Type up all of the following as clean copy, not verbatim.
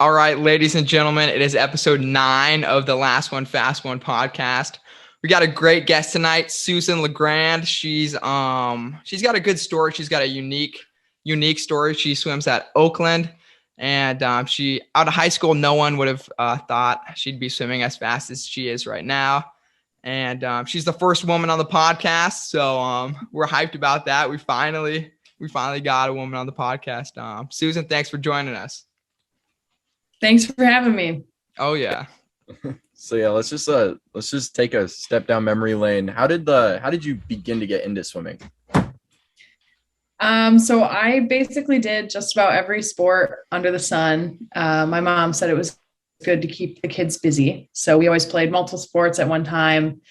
All right, ladies and gentlemen, it is episode 9 of the Last One Fast One podcast. We got a great guest tonight, Susan LaGrand. She's got a good story. She's got a unique story. She swims at Oakland, and she out of high school, no one would have thought she'd be swimming as fast as she is right now. And she's the first woman on the podcast, so we're hyped about that. We finally got a woman on the podcast. Susan, thanks for joining us. Thanks for having me. Oh yeah. So yeah, let's just take a step down memory lane. How did you begin to get into swimming? So I basically did just about every sport under the sun. My mom said it was good to keep the kids busy, so we always played multiple sports at one time.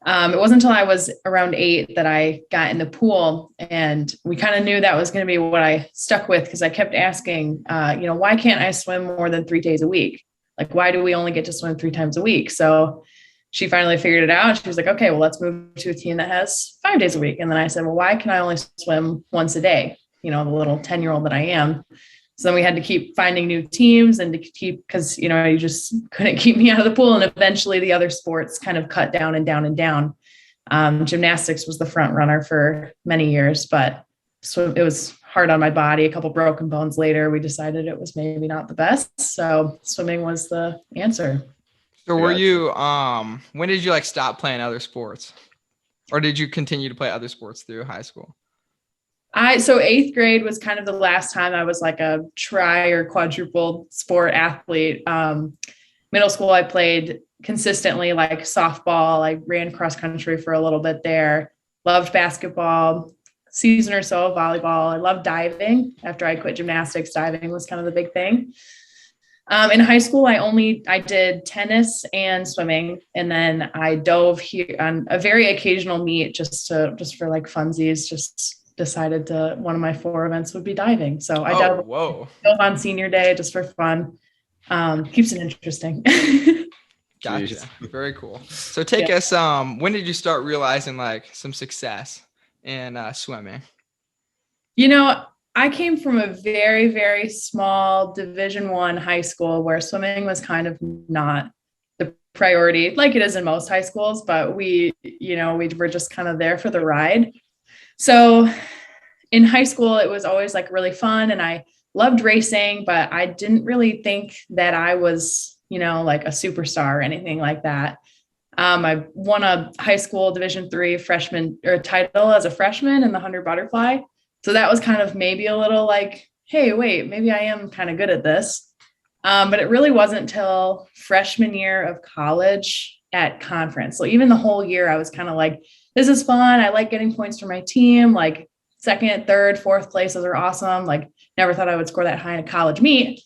It wasn't until I was around 8 that I got in the pool, and we kind of knew that was going to be what I stuck with, because I kept asking, why can't I swim more than 3 days a week? Like, why do we only get to swim 3 times a week? So she finally figured it out. She was like, okay, well, let's move to a team that has 5 days a week. And then I said, well, why can I only swim once a day? The little 10-year-old that I am. So then we had to keep finding new teams and to keep, because, you just couldn't keep me out of the pool. And eventually the other sports kind of cut down and down and down. Gymnastics was the front runner for many years, but so it was hard on my body. A couple broken bones later, we decided it was maybe not the best. So swimming was the answer. So were you, when did you stop playing other sports, or did you continue to play other sports through high school? So 8th grade was kind of the last time I was like a tri or quadruple sport athlete. Middle school, I played consistently like softball. I ran cross country for a little bit there. Loved basketball, season or so, volleyball. I loved diving. After I quit gymnastics, diving was kind of the big thing. In high school, I did tennis and swimming, and then I dove here on a very occasional meet just for like funsies. Just decided to one of my 4 events would be diving. So I dove on senior day just for fun. Keeps it interesting. Gotcha. Very cool. So take us, when did you start realizing some success in swimming? I came from a very, very small Division I high school where swimming was kind of not the priority like it is in most high schools, but we were just kind of there for the ride. So in high school, it was always really fun, and I loved racing, but I didn't really think that I was, like a superstar or anything like that. I won a high school Division III freshman or title as a freshman in the 100 butterfly. So that was kind of maybe a little hey, wait, maybe I am kind of good at this. But it really wasn't until freshman year of college at conference. So even the whole year, I was kind of this is fun. I like getting points for my team. 2nd, 3rd, 4th places are awesome. Never thought I would score that high in a college meet.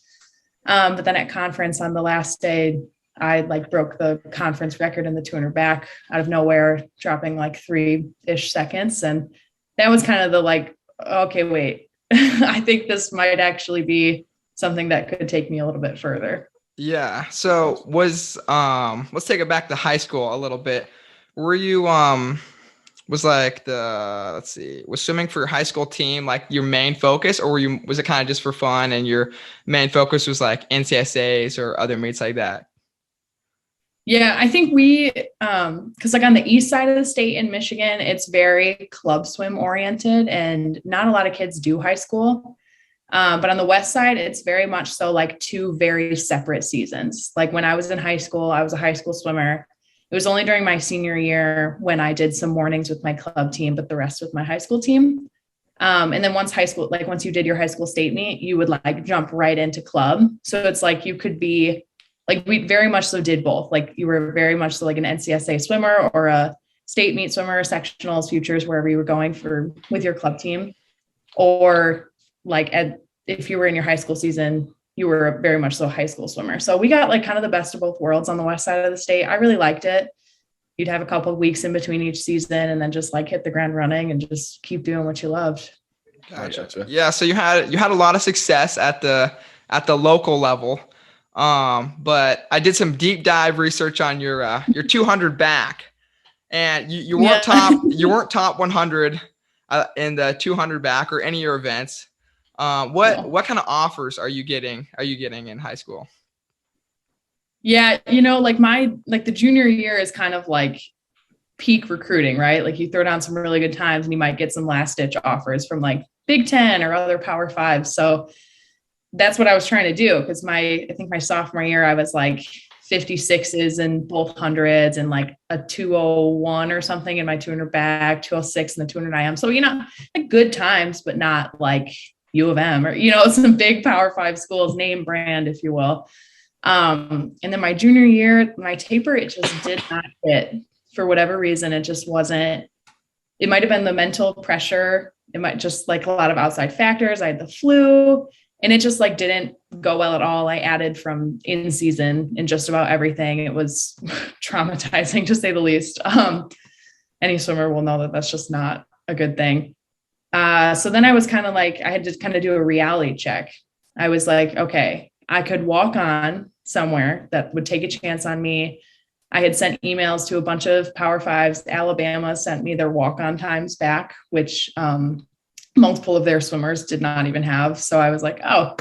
But then at conference on the last day, I broke the conference record in the 200 back out of nowhere, dropping 3-ish seconds. And that was kind of the okay, wait, I think this might actually be something that could take me a little bit further. Yeah. So let's take it back to high school a little bit. Were you, was swimming for your high school team your main focus, or was it kind of just for fun and your main focus was NCSAs or other meets like that? Yeah, I think because on the east side of the state in Michigan, it's very club swim oriented and not a lot of kids do high school. But on the west side, it's very much so 2 very separate seasons. When I was in high school, I was a high school swimmer. It was only during my senior year when I did some mornings with my club team, but the rest with my high school team. And then once high school, once you did your high school state meet, you would jump right into club. So it's you could be we very much so did both. You were very much so an NCSA swimmer or a state meet swimmer, sectionals, futures, wherever you were going with your club team. Or if you were in your high school season, you were very much so a high school swimmer. So we got kind of the best of both worlds on the west side of the state. I really liked it. You'd have a couple of weeks in between each season and then just hit the ground running and just keep doing what you loved. Gotcha. Yeah. So you had a lot of success at the local level. But I did some deep dive research on your 200 back, and you weren't top 100 in the 200 back or any of your events. What kind of offers are you getting in high school? Yeah, like the junior year is kind of like peak recruiting, right? Like you throw down some really good times and you might get some last ditch offers from like Big Ten or other Power Fives. So that's what I was trying to do, because I think my sophomore year I was like 56s in both hundreds and like a 201 or something in my 200 back, 206 in the 200 IM. So, like good times, but not like U of M or, some big Power Five schools, name brand, if you will. And then my junior year, my taper, it just did not fit for whatever reason. It just wasn't, it might've been the mental pressure. It might just like a lot of outside factors. I had the flu and it just like didn't go well at all. I added from in season in just about everything. It was traumatizing to say the least. Any swimmer will know that that's just not a good thing. So then I was kind of like, I had to kind of do a reality check. I was like, okay, I could walk on somewhere that would take a chance on me. I had sent emails to a bunch of Power Fives. Alabama sent me their walk-on times back, which multiple of their swimmers did not even have. So I was like, oh,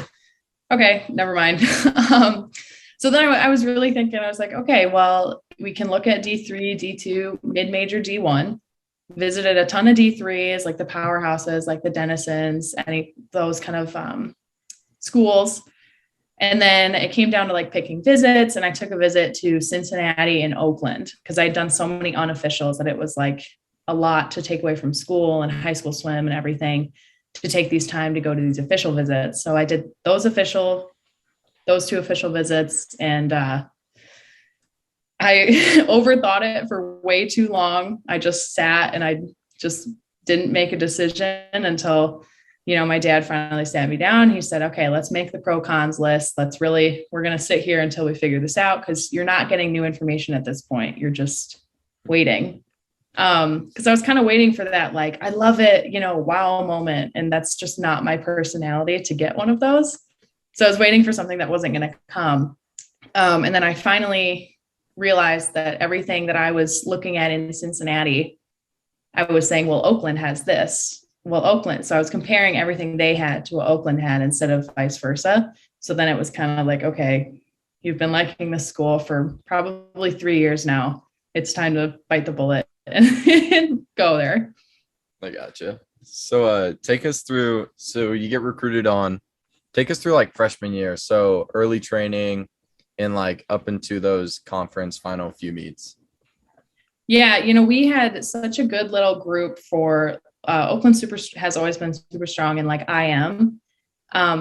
okay, never mind. So then I was really thinking, I was like, okay, well, we can look at D3, D2, mid-major D1, visited a ton of D3s, like the powerhouses, like the Denisons, any those kind of schools. And then it came down to like picking visits. And I took a visit to Cincinnati and Oakland because I'd done so many unofficials that it was like a lot to take away from school and high school swim and everything to take these time to go to these official visits. So I did those two official visits, and I overthought it for way too long. I just sat and I just didn't make a decision until my dad finally sat me down. He said, okay, let's make the pro cons list. We're going to sit here until we figure this out, because you're not getting new information at this point. You're just waiting. Because I was kind of waiting for that, like, I love it, wow moment. And that's just not my personality to get one of those. So I was waiting for something that wasn't going to come. And then I finally realized that everything that I was looking at in Cincinnati, I was saying, well, Oakland has this. Well, Oakland. So I was comparing everything they had to what Oakland had instead of vice versa. So then it was kind of like, okay, you've been liking this school for probably 3 years now. It's time to bite the bullet and go there. I gotcha. So take us through, so you get recruited on, take us through like freshman year. So early training and like up into those conference final few meets. Yeah. We had such a good little group for Oakland has always been super strong in like IM.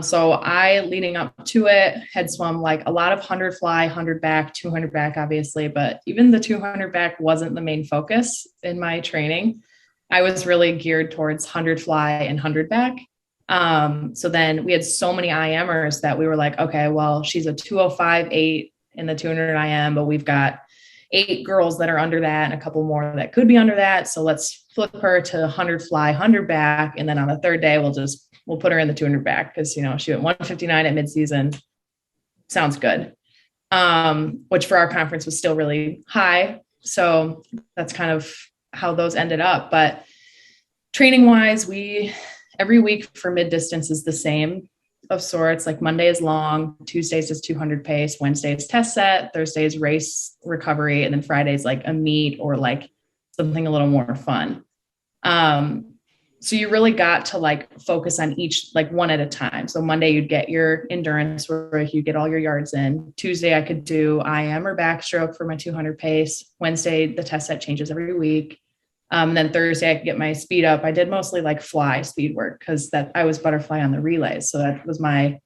So I, leading up to it, had swum like a lot of 100 fly, 100 back, 200 back, obviously, but even the 200 back wasn't the main focus in my training. I was really geared towards 100 fly and 100 back. So then we had so many IMers that we were like, okay, well, she's a 205.8 in the 200 IM, but we've got 8 girls that are under that and a couple more that could be under that. So let's flip her to 100 fly, 100 back. And then on the third day, we'll put her in the 200 back because, she went 159 at midseason. Sounds good. Which for our conference was still really high. So that's kind of how those ended up. But training wise, every week for mid distance is the same of sorts. Like Monday is long, Tuesdays is 200 pace, Wednesday is test set, Thursday is race recovery, and then Friday is like a meet or like something a little more fun. So you really got to like focus on each, like one at a time. So Monday you'd get your endurance where you get all your yards in. Tuesday I could do IM or backstroke for my 200 pace. Wednesday the test set changes every week. Then Thursday I could get my speed up. I did mostly like fly speed work because I was butterfly on the relays. So that was my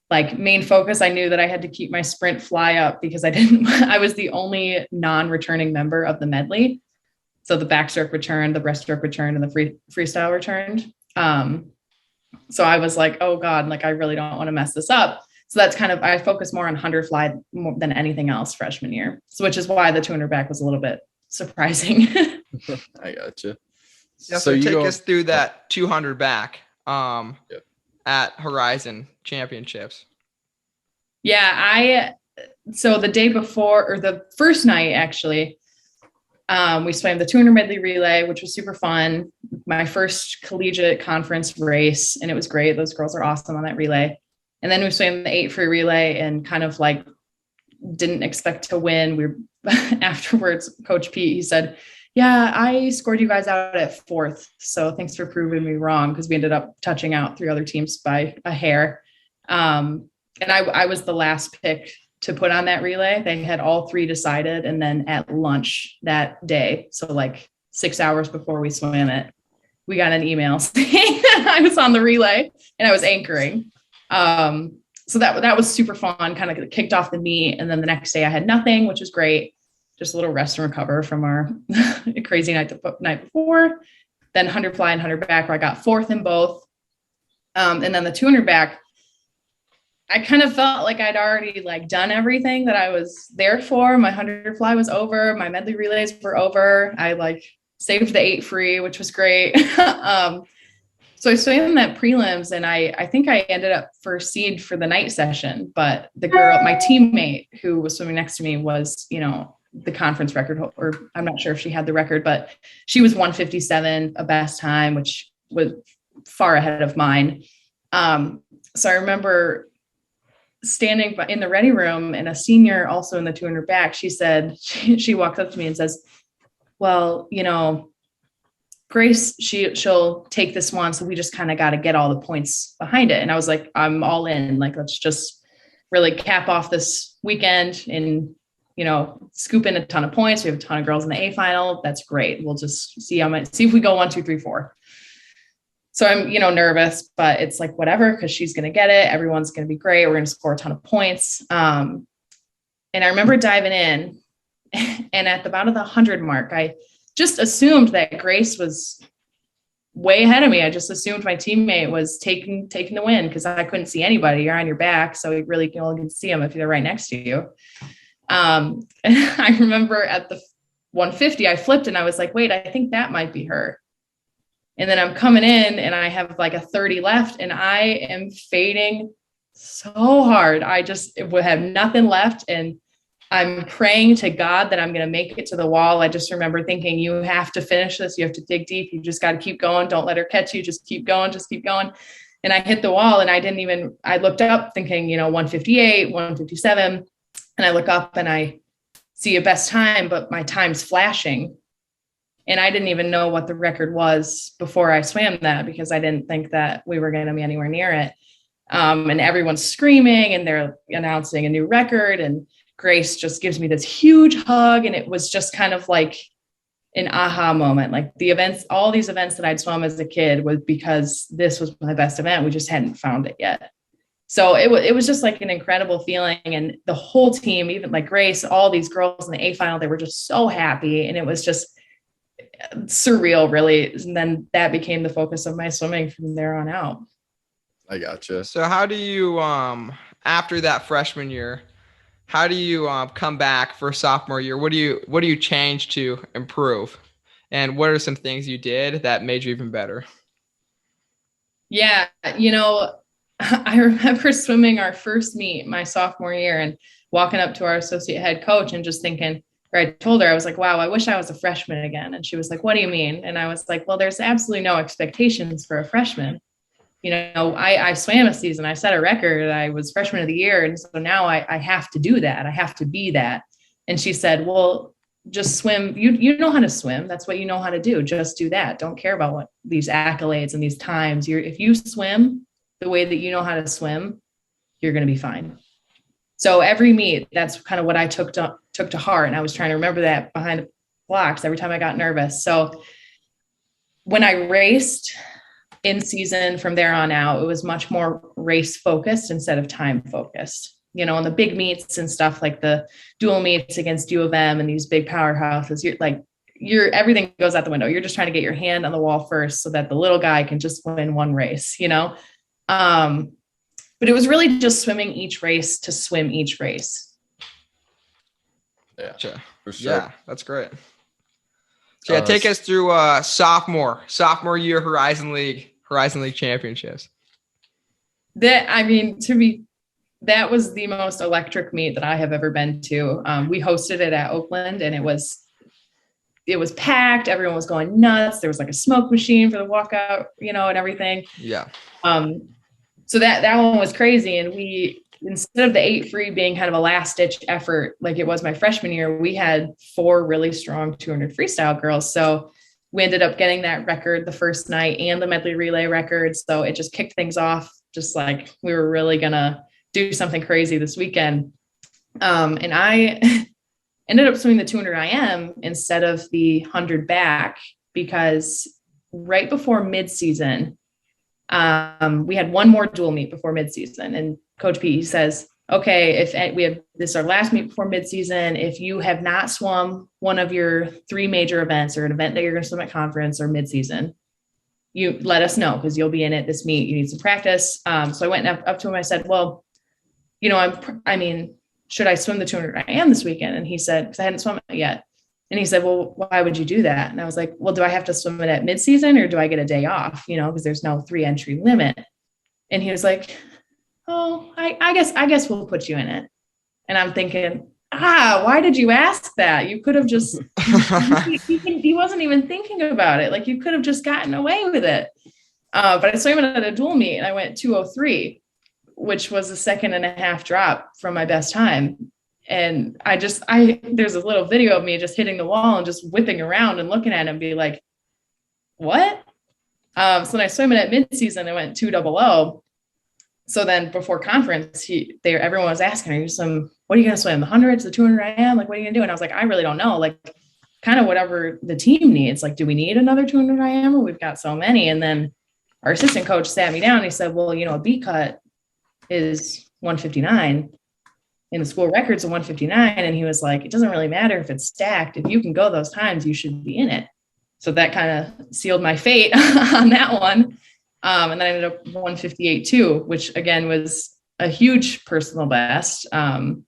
like main focus. I knew that I had to keep my sprint fly up because I was the only non-returning member of the medley. So the backstroke returned, the breaststroke returned, and the freestyle returned. So I was like, oh God, like I really don't want to mess this up. So that's kind of, I focus more on 100 fly more than anything else freshman year. So which is why the 200 back was a little bit surprising. I gotcha. Yeah, so take us through that 200 back at Horizon Championships. Yeah, so the day before, or the first night actually, We swam the 200 medley relay, which was super fun. My first collegiate conference race, and it was great. Those girls are awesome on that relay. And then we swam the 8 free relay and kind of like didn't expect to win. We were afterwards, Coach Pete, he said, yeah, I scored you guys out at 4th. So thanks for proving me wrong, because we ended up touching out 3 other teams by a hair. And I was the last pick to put on that relay. They had all 3 decided. And then at lunch that day, so like 6 hours before we swam it, we got an email saying I was on the relay and I was anchoring. So that was super fun, kind of kicked off the meet. And then the next day I had nothing, which was great. Just a little rest and recover from our crazy night before. Then 100 fly and 100 back, where I got 4th in both. And then the 200 back, I kind of felt like I'd already like done everything that I was there for. My 100 fly was over. My medley relays were over. I like saved the 8 free, which was great. So I swam that prelims, and I think I ended up first seed for the night session. But the girl, my teammate who was swimming next to me, was, you know, the conference record, or I'm not sure if she had the record, but she was 157, a best time, which was far ahead of mine. So I remember standing in the ready room, and a senior also in the 200 back, she said, she walked up to me and says, well, you know, Grace, she'll take this one. So we just kind of got to get all the points behind it. And I was like, I'm all in, like, let's just really cap off this weekend and, you know, scoop in a ton of points. We have a ton of girls in the A final. That's great. We'll just see if we go 1, 2, 3, 4. So I'm, you know, nervous, but it's like, whatever, because she's going to get it. Everyone's going to be great. We're going to score a ton of points. And I remember diving in, and at about the 100 mark, I just assumed that Grace was way ahead of me. I just assumed my teammate was taking the win, because I couldn't see anybody. You're on your back, so you really can only see them if they're right next to you. And I remember at the 150, I flipped and I was like, wait, I think that might be her. And then I'm coming in and I have like a 30 left, and I am fading so hard. I just would have nothing left. And I'm praying to God that I'm going to make it to the wall. I just remember thinking, you have to finish this. You have to dig deep. You just got to keep going. Don't let her catch you. Just keep going. Just keep going. And I hit the wall, and I looked up thinking, you know, 158, 157. And I look up and I see a best time, but my time's flashing. And I didn't even know what the record was before I swam that, because I didn't think that we were going to be anywhere near it. And everyone's screaming and they're announcing a new record, and Grace just gives me this huge hug. And it was just kind of like an aha moment. Like all these events that I'd swum as a kid was because this was my best event. We just hadn't found it yet. So it was just like an incredible feeling. And the whole team, even like Grace, all these girls in the A final, they were just so happy. And it was just surreal, really. And then that became the focus of my swimming from there on out. I gotcha. So how do you, after that freshman year, how do you come back for sophomore year? What do you change to improve? And what are some things you did that made you even better? Yeah, you know, I remember swimming our first meet my sophomore year and walking up to our associate head coach and just thinking, or I told her, I was like, wow, I wish I was a freshman again. And she was like, what do you mean? And I was like, well, there's absolutely no expectations for a freshman. You know, I swam a season, I set a record, I was freshman of the year. And so now I have to do that. I have to be that. And she said, well, just swim. You know how to swim. That's what you know how to do. Just do that. Don't care about what these accolades and these times. If you swim the way that you know how to swim, you're going to be fine. So every meet, that's kind of what I took to heart. And I was trying to remember that behind the blocks every time I got nervous. So when I raced in season from there on out, it was much more race focused instead of time focused. You know, on the big meets and stuff like the dual meets against U of M and these big powerhouses, everything goes out the window. You're just trying to get your hand on the wall first so that the little guy can just win one race, you know? But it was really just swimming each race to swim each race. Yeah, for sure. Yeah, that's great. So yeah, take us through sophomore year Horizon League Championships. That was the most electric meet that I have ever been to. We hosted it at Oakland, and it was it was packed. Everyone was going nuts. There was like a smoke machine for the walkout, and everything. Yeah. So that one was crazy. And instead of the 8 free being kind of a last ditch effort, like it was my freshman year, we had 4 really strong 200 freestyle girls. So we ended up getting that record the first night and the medley relay record. So it just kicked things off, just like we were really going to do something crazy this weekend. And I ended up swimming the 200 IM instead of the 100 back, because right before midseason, we had one more dual meet before midseason, and Coach P says, okay, if we have this is our last meet before midseason, if you have not swum one of your 3 major events or an event that you're going to swim at conference or midseason, you let us know, because you'll be in it this meet. You need some practice. So I went up to him. I said, well, should I swim the 200 IM this weekend? And he said, because I hadn't swum it yet. And he said, well, why would you do that? And I was like, well, do I have to swim it at midseason, or do I get a day off? Because there's no 3 entry limit. And he was like, oh, I guess we'll put you in it. And I'm thinking, why did you ask that? You could have just, he wasn't even thinking about it. Like, you could have just gotten away with it. But I swam it at a dual meet and I went 2:03, which was a 1.5-second drop from my best time. And there's a little video of me just hitting the wall and just whipping around and looking at him, be like, what? So when I swam it at midseason, I went 2:00. So then before conference, everyone was asking, what are you going to swim? The 100s, the 200 IM? Like, what are you going to do? And I was like, I really don't know. Like, kind of whatever the team needs. Like, do we need another 200 IM, or we've got so many? And then our assistant coach sat me down and he said, well, a B cut is 159 and the school record's a 159. And he was like, it doesn't really matter if it's stacked. If you can go those times, you should be in it. So that kind of sealed my fate on that one. And then I ended up 158.2, which again was a huge personal best. And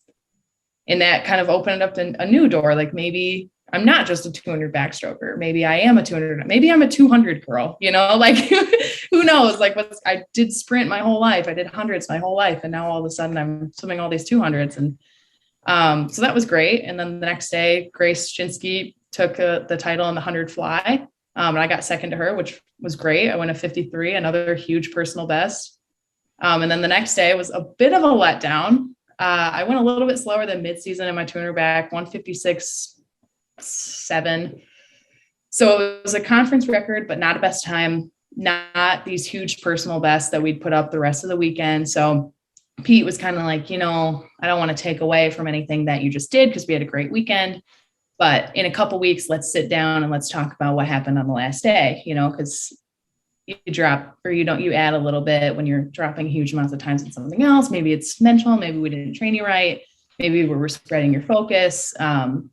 that kind of opened up a new door. Like, maybe I'm not just a 200 backstroker. Maybe I am a 200. Maybe I'm a 200 girl, like who knows? Like, I did sprint my whole life. I did hundreds my whole life. And now all of a sudden I'm swimming all these 200s. And so that was great. And then the next day, Grace Shinsky took the title in the 100 fly. And I got second to her, which was great. I went a 53, another huge personal best. And then the next day was a bit of a letdown. I went a little bit slower than midseason in my 200 back, 156.7. So it was a conference record, but not a best time, not these huge personal bests that we'd put up the rest of the weekend. So Pete was kind of like, I don't want to take away from anything that you just did, because we had a great weekend. But in a couple weeks, let's sit down and let's talk about what happened on the last day, because you drop, or you add a little bit when you're dropping huge amounts of times in something else. Maybe it's mental. Maybe we didn't train you right. Maybe we were spreading your focus. And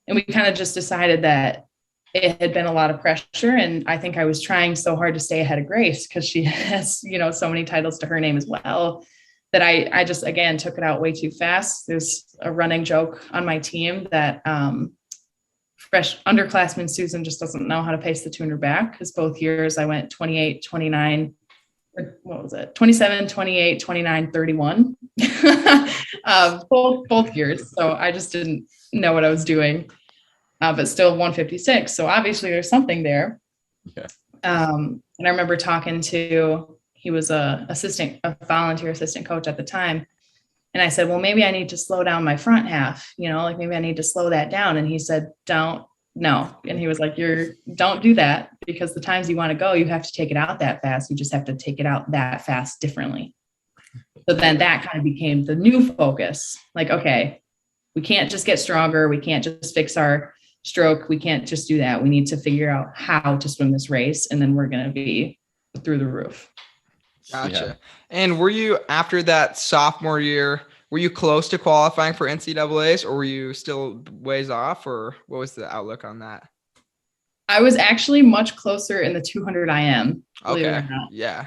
we kind of just decided that it had been a lot of pressure. And I think I was trying so hard to stay ahead of Grace, because she has, so many titles to her name as well, that I just, again, took it out way too fast. There's a running joke on my team that fresh underclassman Susan just doesn't know how to pace the 200 back, because both years I went 28, 29, or what was it? 27, 28, 29, 31, both years. So I just didn't know what I was doing, but still 156. So obviously there's something there. Okay. And I remember talking to, he was a volunteer assistant coach at the time. And I said, well, maybe I need to slow down my front half, like maybe I need to slow that down. And he said, no. And he was like, don't do that, because the times you want to go, you have to take it out that fast. You just have to take it out that fast differently. So then that kind of became the new focus. Like, okay, we can't just get stronger. We can't just fix our stroke. We can't just do that. We need to figure out how to swim this race. And then we're going to be through the roof. Gotcha. Yeah. And were you, after that sophomore year, were you close to qualifying for NCAAs, or were you still ways off, or what was the outlook on that? I was actually much closer in the 200 IM. Okay. Yeah.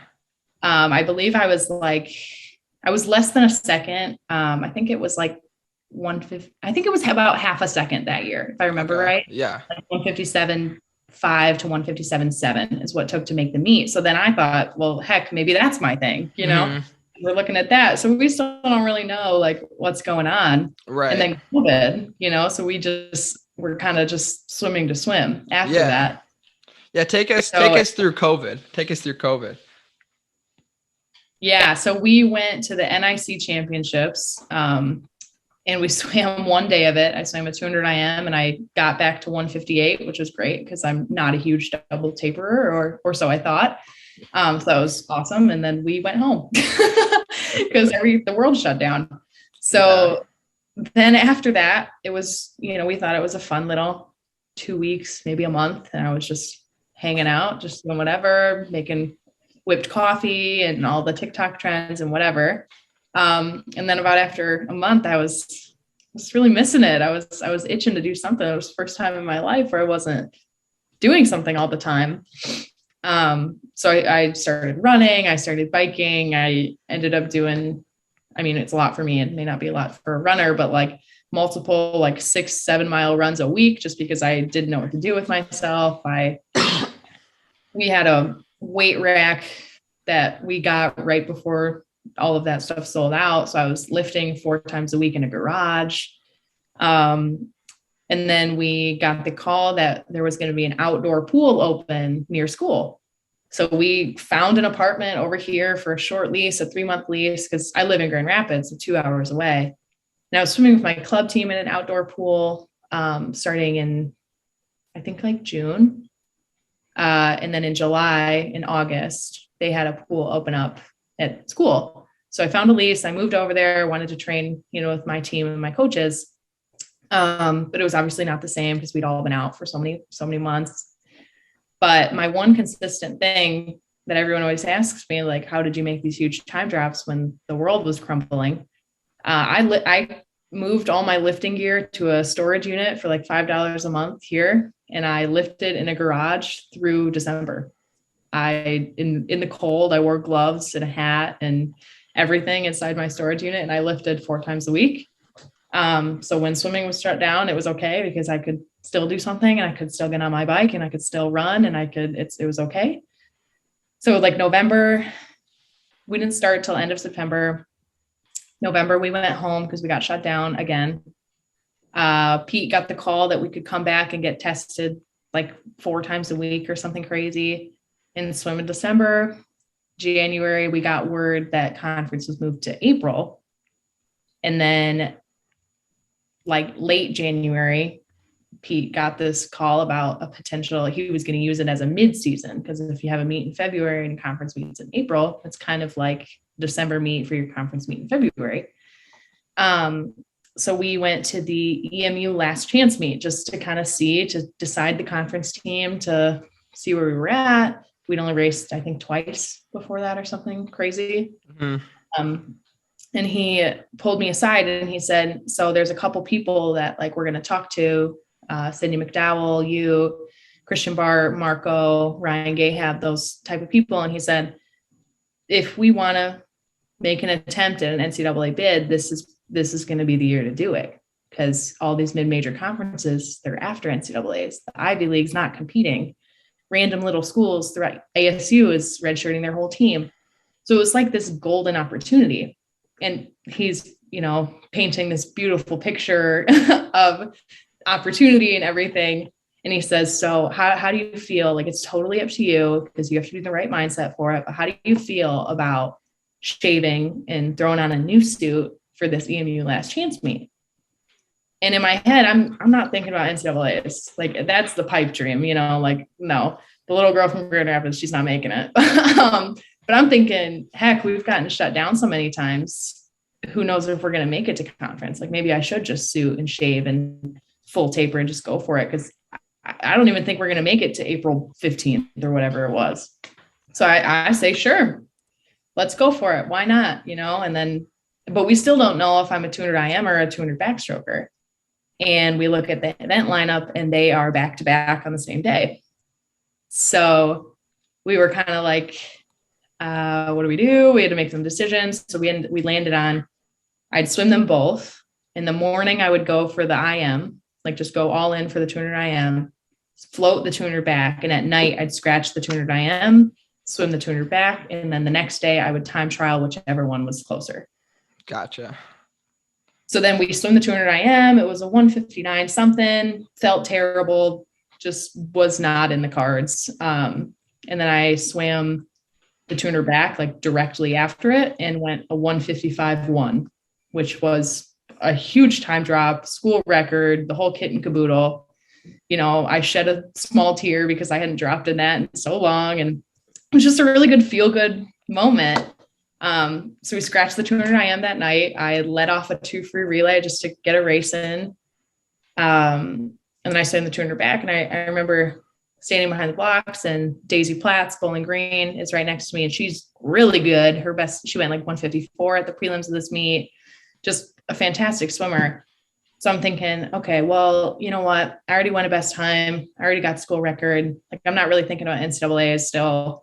I believe I was less than a second. I think it was like 150. I think it was about half a second that year, if I remember right. Yeah. Like 157.5 to 157.7 is what it took to make the meet. So then I thought, well, heck, maybe that's my thing, Mm-hmm. We're looking at that. So we still don't really know like what's going on. Right. And then COVID, so we just we're kind of just swimming to swim after that. Yeah. Take us through COVID. Take us through COVID. Yeah. So we went to the NIC Championships, and we swam one day of it. I swam a 200 IM and I got back to 158, which was great because I'm not a huge double taperer, or so I thought. So that was awesome. And then we went home because the world shut down. So then after that, it was, we thought it was a fun little 2 weeks, maybe a month. And I was just hanging out, just doing whatever, making whipped coffee and all the TikTok trends and whatever. And then about after a month, I was really missing it. I was itching to do something. It was the first time in my life where I wasn't doing something all the time. So I started running, I started biking. I ended up doing, it's a lot for me. It may not be a lot for a runner, but like multiple, like 6-7 mile runs a week, just because I didn't know what to do with myself. We had a weight rack that we got right before all of that stuff sold out. So I was lifting 4 times a week in a garage. And then we got the call that there was going to be an outdoor pool open near school. So we found an apartment over here for a short lease, a 3-month lease, because I live in Grand Rapids, so 2 hours away. And I was swimming with my club team in an outdoor pool, starting in, I think, like June. And then in July and August, they had a pool open up at school. So I found a lease. I moved over there, wanted to train, with my team and my coaches. But it was obviously not the same because we'd all been out for so many months. But my one consistent thing that everyone always asks me, like, how did you make these huge time drops when the world was crumbling? I moved all my lifting gear to a storage unit for like $5 a month here. And I lifted in a garage through December. In the cold, I wore gloves and a hat and everything inside my storage unit. And I lifted 4 times a week. So when swimming was shut down, it was okay because I could still do something and I could still get on my bike and I could still run and it was okay. So like November, we didn't start till end of September. November, we went home because we got shut down again. Pete got the call that we could come back and get tested like 4 times a week or something crazy and swim in December. January, we got word that conference was moved to April. And then like late January, Pete got this call about a potential, he was going to use it as a mid-season because if you have a meet in February and conference meets in April, it's kind of like December meet for your conference meet in February. So we went to the EMU last chance meet just to kind of to decide the conference team, to see where we were at. We'd only raced, I think, twice before that or something crazy. Mm-hmm. And he pulled me aside and he said, so there's a couple people that like we're going to talk to, Sydney McDowell, you, Christian Bart, Marco, Ryan Gahab, those type of people. And he said, if we want to make an attempt at an NCAA bid, this is going to be the year to do it, because all these mid-major conferences, they're after NCAAs. The Ivy League's not competing. Random little schools throughout ASU is redshirting their whole team. So it was like this golden opportunity. And he's, painting this beautiful picture of opportunity and everything. And he says, so how do you feel? Like, it's totally up to you because you have to be in the right mindset for it. But how do you feel about shaving and throwing on a new suit for this EMU last chance meet? And in my head, I'm not thinking about NCAAs. Like, that's the pipe dream, like, no, the little girl from Grand Rapids, she's not making it. But I'm thinking, heck, we've gotten shut down so many times. Who knows if we're going to make it to conference? Like, maybe I should just suit and shave and full taper and just go for it. Cause I don't even think we're going to make it to April 15th or whatever it was. So I say, sure, let's go for it. Why not? But we still don't know if I'm a 200 IM or a 200 backstroker. And we look at the event lineup and they are back to back on the same day. So we were kind of like, what do we do? We had to make some decisions. So we landed on, I'd swim them both. In the morning, I would go for the IM, like just go all in for the 200 IM, float the 200 back. And at night, I'd scratch the 200 IM, swim the 200 back. And then the next day I would time trial whichever one was closer. Gotcha. So then we swim the 200 IM. It was a 159 something, felt terrible, just was not in the cards. And then I swam the 200 back like directly after it and went a 155.1, which was a huge time drop, school record, the whole kit and caboodle. You know, I shed a small tear because I hadn't dropped in that in so long. And it was just a really good feel good moment. So we scratched the 200 IM that night. I let off a 2 free relay just to get a race in. And then I swam the 200 back, and I remember standing behind the blocks, and Daisy Platts, Bowling Green, is right next to me, and she's really good. Her best, she went like 154 at the prelims of this meet, just a fantastic swimmer. So I'm thinking, okay, well, you know what? I already won a best time. I already got school record. Like, I'm not really thinking about NCAA still.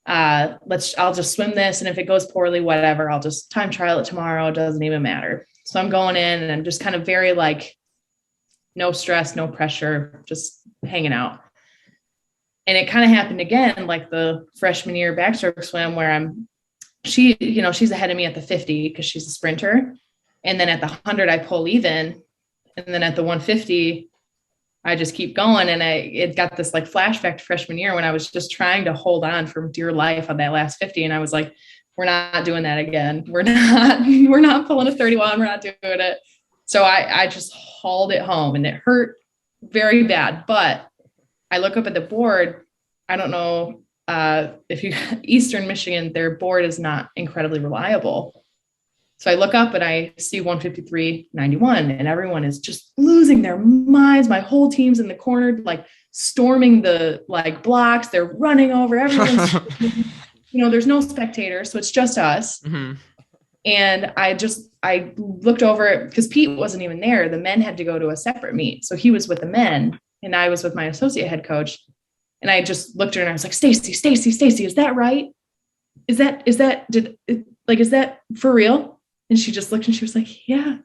I'll just swim this. And if it goes poorly, whatever, I'll just time trial it tomorrow. It doesn't even matter. So I'm going in and I'm just kind of very like, no stress, no pressure, just hanging out. And it kind of happened again, like the freshman year backstroke swim where she's ahead of me at the 50 because she's a sprinter. And then at the 100, I pull even. And then at the 150, I just keep going. And it got this like flashback to freshman year when I was just trying to hold on for dear life on that last 50. And I was like, we're not doing that again. We're not pulling a 31. We're not doing it. So I just hauled it home, and it hurt very bad. But I look up at the board. I don't know if you Eastern Michigan, their board is not incredibly reliable. So I look up and I see 153.91, and everyone is just losing their minds. My whole team's in the corner, like storming the like blocks. They're running over everyone's, there's no spectators. So it's just us. Mm-hmm. And I looked over because Pete wasn't even there. The men had to go to a separate meet. So he was with the men and I was with my associate head coach. And I just looked at her and I was like, Stacy, is that right? Is that for real? And she just looked and she was like, yeah.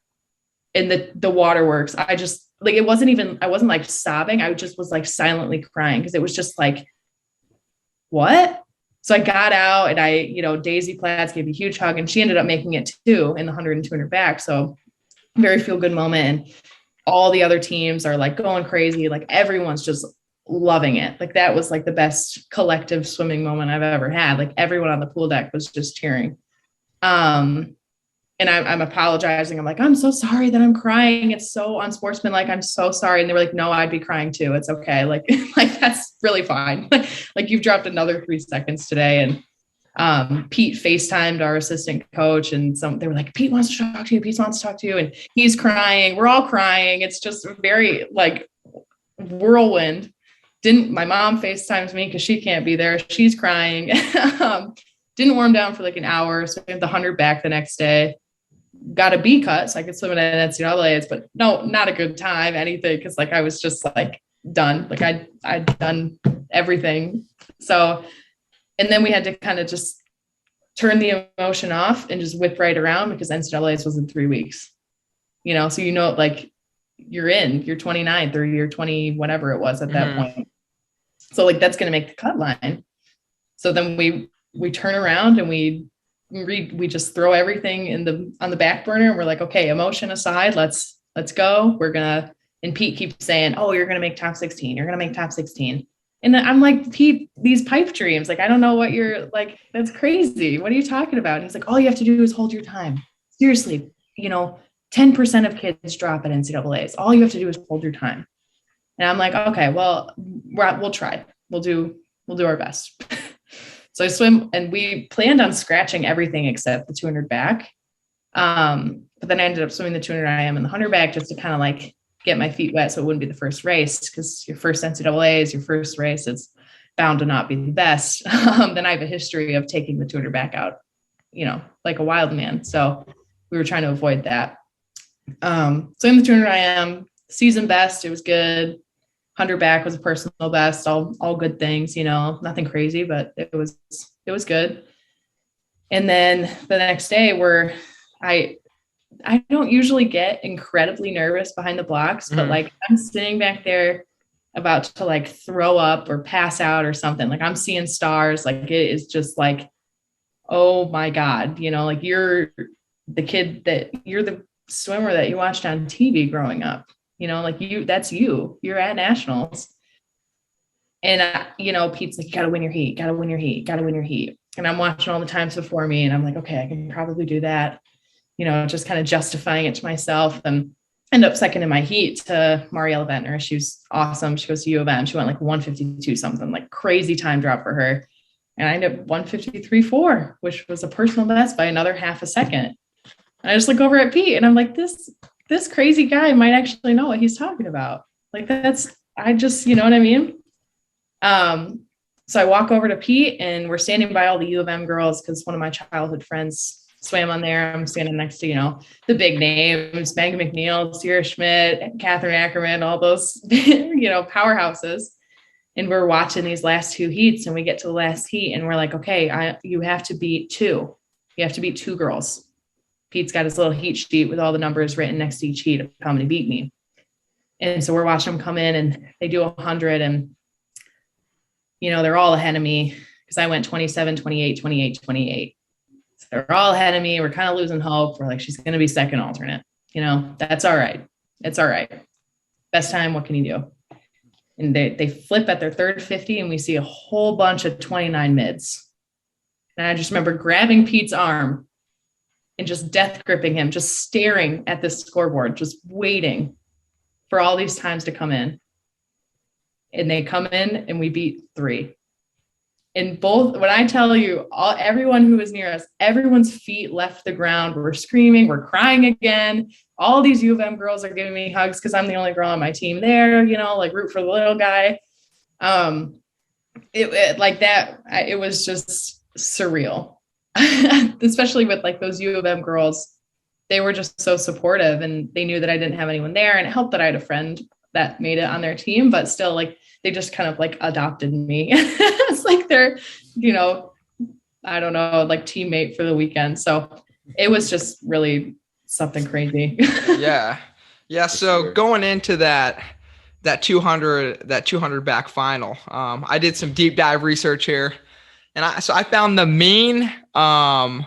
And the waterworks, I just like, I wasn't like sobbing. I just was like silently crying because it was just like, what? So I got out and Daisy Platts gave me a huge hug, and she ended up making it too in the 100 and 200 back. So very feel good moment. And all the other teams are like going crazy. Like everyone's just loving it. Like that was like the best collective swimming moment I've ever had. Like everyone on the pool deck was just cheering. And I'm apologizing. I'm like, I'm so sorry that I'm crying. It's so unsportsmanlike. I'm so sorry. And they were like, no, I'd be crying too. It's okay. Like that's really fine. Like you've dropped another 3 seconds today. And Pete FaceTimed our assistant coach, and they were like, Pete wants to talk to you. Pete wants to talk to you. And he's crying. We're all crying. It's just very like whirlwind. My mom FaceTimes me because she can't be there. She's crying. Didn't warm down for like an hour. So we had the 100 back the next day. Got a B cut, so I could swim in an NCAA's, but no, not a good time, anything, because like I was just like done. Like I'd done everything. So, and then we had to kind of just turn the emotion off and just whip right around because NCAA's was in 3 weeks. So like you're 29th or you're 20, whatever it was at that point. So like that's gonna make the cut line. So then we turn around and we just throw everything on the back burner, and we're like, okay, emotion aside, let's go. And Pete keeps saying, oh, you're going to make top 16. You're going to make top 16. And I'm like, Pete, these pipe dreams, like, I don't know what you're like, that's crazy. What are you talking about? And he's like, all you have to do is hold your time. Seriously, 10% of kids drop at NCAA's. All you have to do is hold your time. And I'm like, okay, well, we'll try. We'll do our best. So I swim, and we planned on scratching everything except the 200 back. But then I ended up swimming the 200 IM and the 100 back just to kind of like get my feet wet so it wouldn't be the first race, because your first NCAA is your first race. It's bound to not be the best. Then I have a history of taking the 200 back out, like a wild man. So we were trying to avoid that. So in the 200 IM, season best, it was good. 100 back was a personal best, all good things, nothing crazy, but it was good. And then the next day I don't usually get incredibly nervous behind the blocks, but like I'm sitting back there about to like throw up or pass out or something. Like I'm seeing stars. Like it is just like, oh my God, like you're the kid that you're the swimmer that you watched on TV growing up. Like you're at nationals. And, Pete's like, you got to win your heat, got to win your heat, got to win your heat. And I'm watching all the times before me. And I'm like, okay, I can probably do that. Just kind of justifying it to myself, and end up second in my heat to Mariella Ventnor. She was awesome. She goes to U of M. She went like 152 something, like crazy time drop for her. And I ended up 153.4, which was a personal best by another half a second. And I just look over at Pete and I'm like, this crazy guy might actually know what he's talking about. Like you know what I mean? So I walk over to Pete and we're standing by all the U of M girls because one of my childhood friends swam on there. I'm standing next to, the big names, Maggie McNeil, Sierra Schmidt, Catherine Ackerman, all those, powerhouses. And we're watching these last two heats and we get to the last heat and we're like, okay, you have to beat two. You have to beat two girls. Pete's got his little heat sheet with all the numbers written next to each heat of how many beat me. And so we're watching them come in and they do 100 and, they're all ahead of me because I went 27, 28, 28, 28. So they're all ahead of me. We're kind of losing hope. We're like, she's going to be second alternate. That's all right. It's all right. Best time. What can you do? And they flip at their third 50 and we see a whole bunch of 29 mids. And I just remember grabbing Pete's arm and just death gripping him, just staring at this scoreboard, just waiting for all these times to come in. And they come in and we beat three. And both, when I tell you, everyone who was near us, everyone's feet left the ground. We're screaming, we're crying again. All these U of M girls are giving me hugs because I'm the only girl on my team there, root for the little guy. It was just surreal, especially with like those U of M girls. They were just so supportive and they knew that I didn't have anyone there, and it helped that I had a friend that made it on their team, but still like they just kind of like adopted me. It's like they're, I don't know, like teammate for the weekend. So it was just really something crazy. Yeah. So going into that 200 back final, I did some deep dive research here, and I found the mean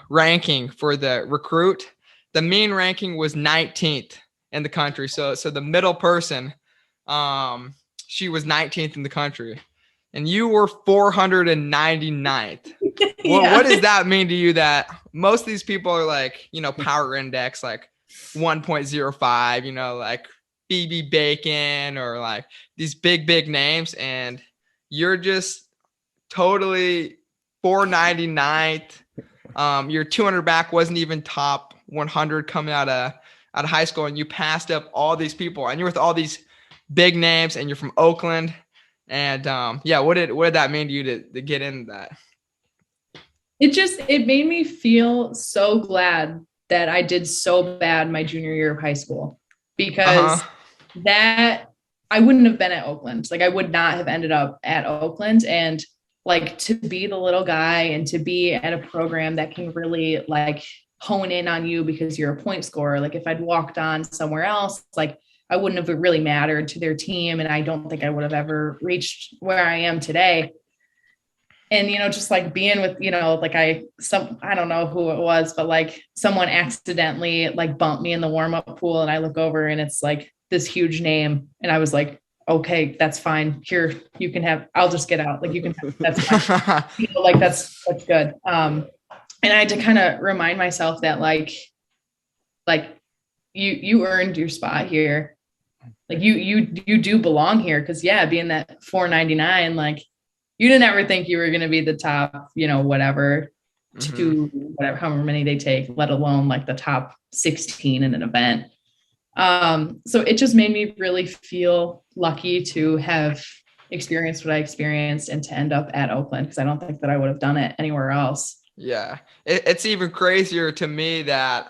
ranking for the recruit. The mean ranking was 19th in the country. So the middle person, she was 19th in the country, and you were 499th. Yeah. What does that mean to you? That most of these people are like, power index, like 1.05, like BB Bacon or like these big names. And you're just totally 499th. Your 200 back wasn't even top 100 coming out of high school. And you passed up all these people, and you're with all these big names, and you're from Oakland. And what did that mean to you to get into that? It made me feel so glad that I did so bad my junior year of high school, because that I wouldn't have been at Oakland. Like I would not have ended up at Oakland. And like to be the little guy and to be at a program that can really like hone in on you because you're a point scorer. Like if I'd walked on somewhere else, like I wouldn't have really mattered to their team. And I don't think I would have ever reached where I am today. And, just like being with, I don't know who it was, but like someone accidentally like bumped me in the warm up pool, and I look over and it's like this huge name. And I was like, okay, that's fine. Here, you can have, I'll just get out. Like you can have, that's fine. That's good. And I had to kind of remind myself that like you earned your spot here. Like you do belong here. Cause being that 499, like you didn't ever think you were going to be the top, whatever, however many they take, let alone like the top 16 in an event. So it just made me really feel lucky to have experienced what I experienced and to end up at Oakland, because I don't think that I would have done it anywhere else. Yeah. It's even crazier to me that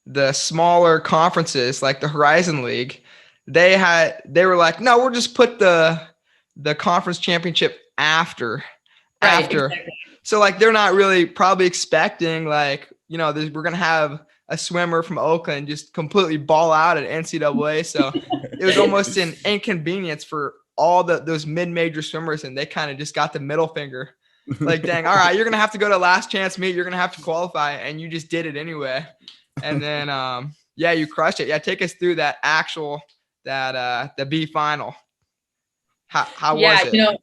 the smaller conferences like the Horizon League, they were like, no, we'll just put the conference championship after. Exactly. So like they're not really probably expecting like, we're going to have a swimmer from Oakland just completely ball out at NCAA. So it was almost an inconvenience for all those mid-major swimmers, and they kind of just got the middle finger. Like, dang, all right, you're going to have to go to last chance meet. You're going to have to qualify, and you just did it anyway. And then, Yeah, you crushed it. Yeah, take us through that the B final. How was it? You know,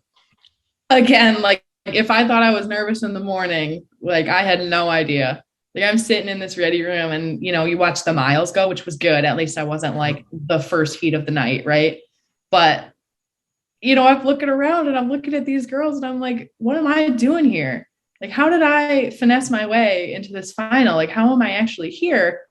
again, like if I thought I was nervous in the morning, like I had no idea. Like I'm sitting in this ready room and, you know, you watch the miles go, which was good. At least I wasn't like the first heat of the night. Right. But, you know, I'm looking around and I'm looking at these girls and I'm like, what am I doing here? Like, how did I finesse my way into this final? Like, how am I actually here?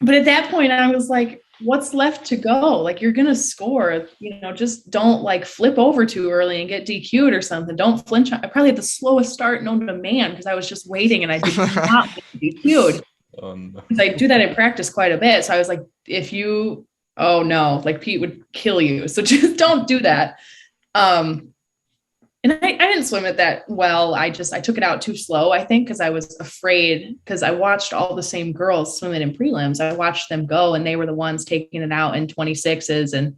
But at that point, I was like, what's left to go? Like, you're going to score, you know, just don't like flip over too early and get DQ'd or something. Don't flinch. I probably had the slowest start known to man because I was just waiting and I did not get DQ'd. Because I do that in practice quite a bit. So I was like, oh no, like Pete would kill you. So just don't do that. And I didn't swim it that well. I took it out too slow, I think, because I was afraid, because I watched all the same girls swim it in prelims. I watched them go and they were the ones taking it out in 26s. And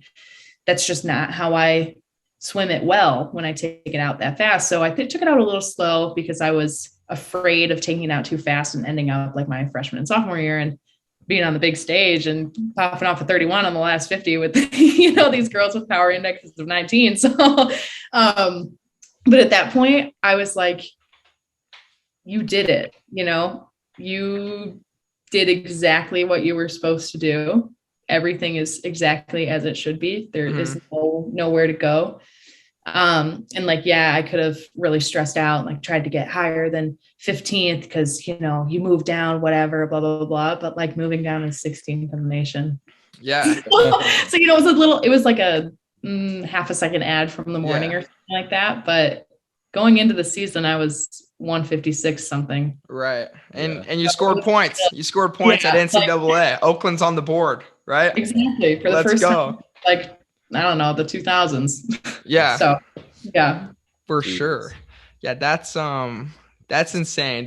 that's just not how I swim it well when I take it out that fast. So I took it out a little slow because I was afraid of taking it out too fast and ending up like my freshman and sophomore year and being on the big stage and popping off a 31 on the last 50 with, you know, these girls with power indexes of 19. So, but at that point, I was like, you did it, you know, you did exactly what you were supposed to do. Everything is exactly as it should be. There is nowhere to go. And like, yeah, I could have really stressed out and like tried to get higher than 15th because, you know, you move down, whatever, blah, blah, blah, blah. But like moving down is 16th in the nation. Yeah. So, you know, it was like a half a second ad from the morning or something like that. But going into the season, I was 156 something. Right. And you scored points. You scored points at NCAA. Oakland's on the board, right? Exactly. For the first time, like, I don't know, the 2000s. Yeah. So, yeah. For sure. Yeah, that's insane.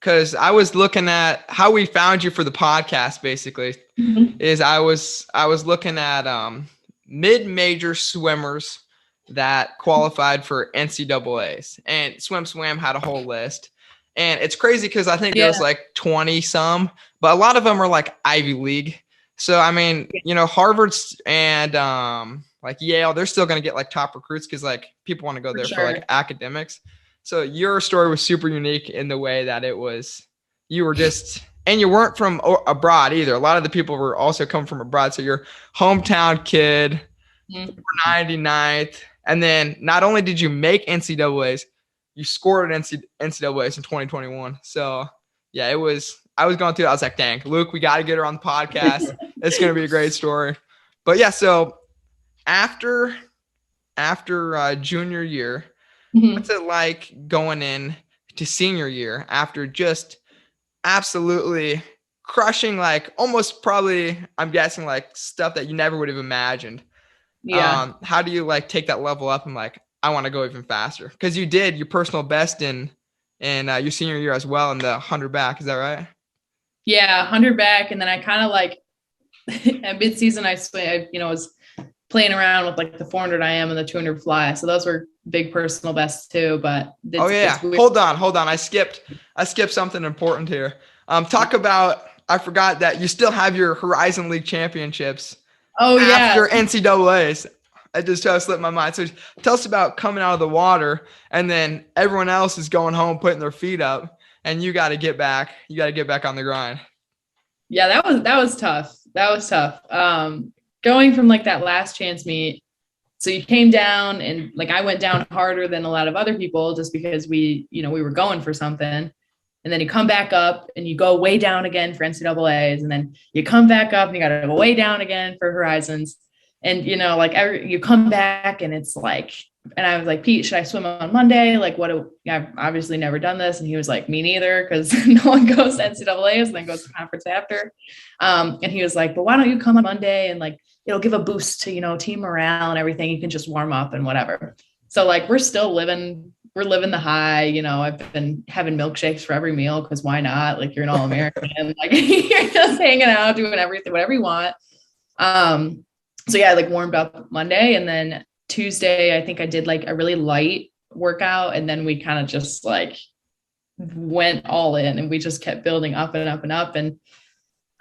Because I was looking at how we found you for the podcast, basically, is I was looking at mid-major swimmers that qualified for NCAAs, and Swam had a whole list. And it's crazy because I think there was like 20 some, but a lot of them are like Ivy League. So, I mean, you know, Harvard's and like Yale, they're still going to get like top recruits because like people want to go there for like academics. So your story was super unique in the way that it was, you were just, and you weren't from abroad either. A lot of the people were also come from abroad. So you're hometown kid, 99th. And then not only did you make NCAAs, you scored at NCAAs in 2021. So yeah, I was going through it. I was like, dang, Luke, we got to get her on the podcast. It's going to be a great story. But yeah, so after junior year, what's it like going in to senior year after just absolutely crushing, like almost probably, I'm guessing like stuff that you never would have imagined. Yeah. How do you like take that level up and like, I want to go even faster? Because you did your personal best in your senior year as well in the 100 back. Is that right? Yeah, 100 back. And then I kind of like at mid-season, I was playing around with like the 400 IM and the 200 fly. So those were big personal bests too. But hold on. I skipped something important here. Talk about, I forgot that you still have your Horizon League championships. Oh yeah. After NCAAs. I just totally slipped my mind. So tell us about coming out of the water and then everyone else is going home, putting their feet up, and you got to get back. You got to get back on the grind. Yeah, that was tough. That was tough. Going from like that last chance meet. So you came down and like, I went down harder than a lot of other people just because we were going for something. And then you come back up and you go way down again for NCAAs. And then you come back up and you got to go way down again for Horizons. And, you know, like you come back and it's like, and I was like, Pete, should I swim on Monday? Like, I've obviously never done this. And he was like, me neither, because no one goes to NCAAs and then goes to conference after. And he was like, but why don't you come on Monday and like, it'll give a boost to, you know, team morale and everything. You can just warm up and whatever. So like, we're living the high, you know. I've been having milkshakes for every meal because why not? Like, you're an All American, like you're just hanging out, doing everything, whatever you want. So yeah, I like warmed up Monday, and then Tuesday, I think I did like a really light workout, and then we kind of just like went all in, and we just kept building up and up and up. And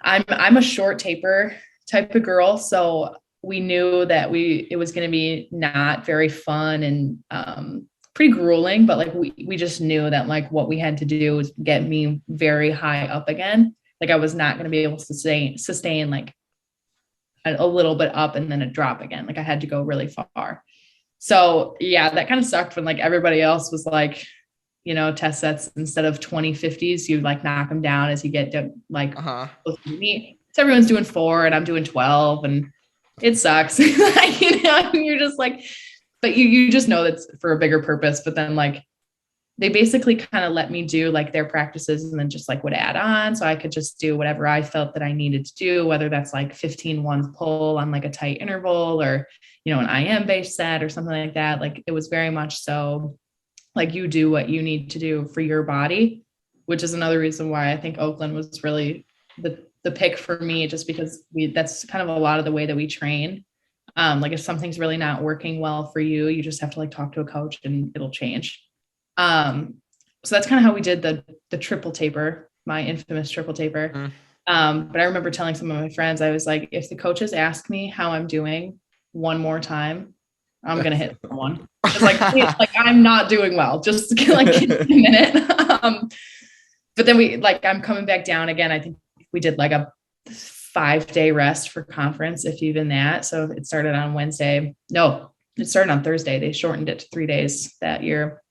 I'm a short taper type of girl. So we knew that it was going to be not very fun and pretty grueling, but like we just knew that like what we had to do was get me very high up again. Like I was not going to be able to sustain like a little bit up and then a drop again. Like I had to go really far. So yeah, that kind of sucked when like everybody else was like, test sets instead of 20/50s, you like knock them down as you get to like close to meet. So everyone's doing 4 and I'm doing 12 and it sucks. You're just like, but you just know that's for a bigger purpose. But then like they basically kind of let me do like their practices and then just like would add on. So I could just do whatever I felt that I needed to do, whether that's like 15 ones pull on like a tight interval or, an IM based set or something like that. Like it was very much so like you do what you need to do for your body, which is another reason why I think Oakland was really the pick for me, just because that's kind of a lot of the way that we train. Like if something's really not working well for you, you just have to like talk to a coach and it'll change. So that's kind of how we did the triple taper, my infamous triple taper. But I remember telling some of my friends, I was like, if the coaches ask me how I'm doing one more time, I'm going to hit someone. Just like I'm not doing well. Just like give me a minute. But then I'm coming back down again. I think we did like a 5-day rest for conference, if even that. So it started on Wednesday. No, it started on Thursday. They shortened it to 3 days that year.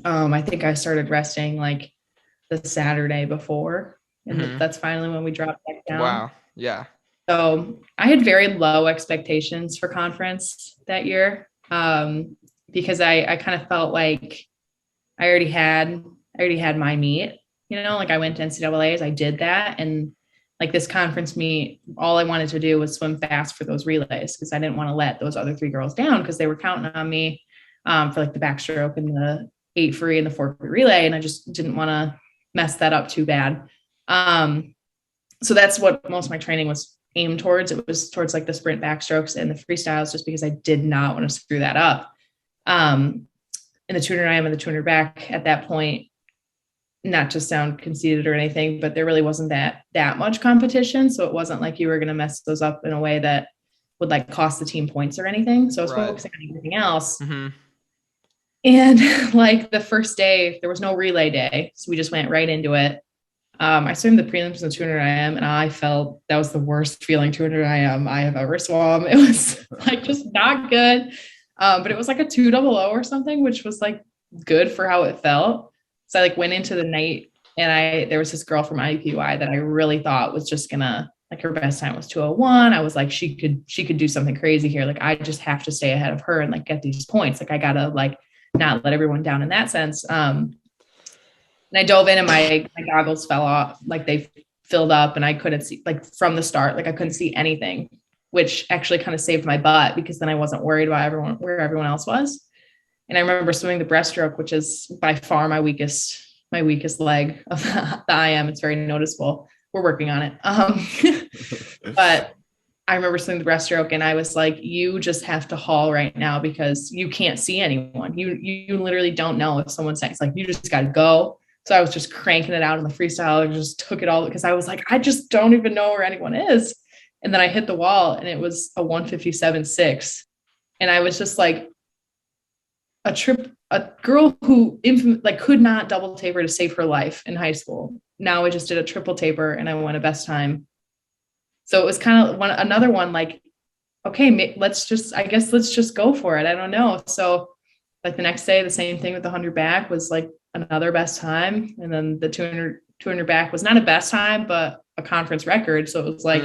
I think I started resting like the Saturday before, and that's finally when we dropped back down. Wow. Yeah. So I had very low expectations for conference that year, because I kind of felt like I already had my meet, like I went to NCAAs, I did that. And like this conference meet, all I wanted to do was swim fast for those relays, because I didn't want to let those other 3 girls down, because they were counting on me for like the backstroke and the 8 free and the 4 free relay. And I just didn't want to mess that up too bad. So that's what most of my training was aimed towards. It was towards like the sprint backstrokes and the freestyles, just because I did not want to screw that up. In the 200 IM and the 200 back at that point, not to sound conceited or anything, but there really wasn't that much competition. So it wasn't like you were going to mess those up in a way that would like cost the team points or anything. So I was focusing on everything else. And like the first day, there was no relay day. So we just went right into it. I swam the prelims in the 200 IM, and I felt that was the worst feeling 200 IM I have ever swum. It was like just not good. But it was like a 200 or something, which was like good for how it felt. So I like went into the night, and there was this girl from IUPUI that I really thought was just gonna, like, her best time was 201. I was like, she could do something crazy here. Like, I just have to stay ahead of her and like get these points. Like I gotta like not let everyone down in that sense. And I dove in and my goggles fell off, like they filled up, and I couldn't see, like from the start, like I couldn't see anything, which actually kind of saved my butt, because then I wasn't worried about where everyone else was. And I remember swimming the breaststroke, which is by far my weakest leg of the IM. It's very noticeable. We're working on it. But I remember swimming the breaststroke, and I was like, you just have to haul right now, because you can't see anyone. You literally don't know if someone's next. Like, you just got to go. So I was just cranking it out in the freestyle. I just took it all, because I was like, I just don't even know where anyone is. And then I hit the wall, and it was a 157.6. And I was just like, a girl who could not double taper to save her life in high school. Now I just did a triple taper, and I won a best time. So it was kind of another one, like, okay, let's just go for it. I don't know. So like the next day, the same thing with the 100 back was like another best time. And then the 200 back was not a best time, but a conference record. So it was like,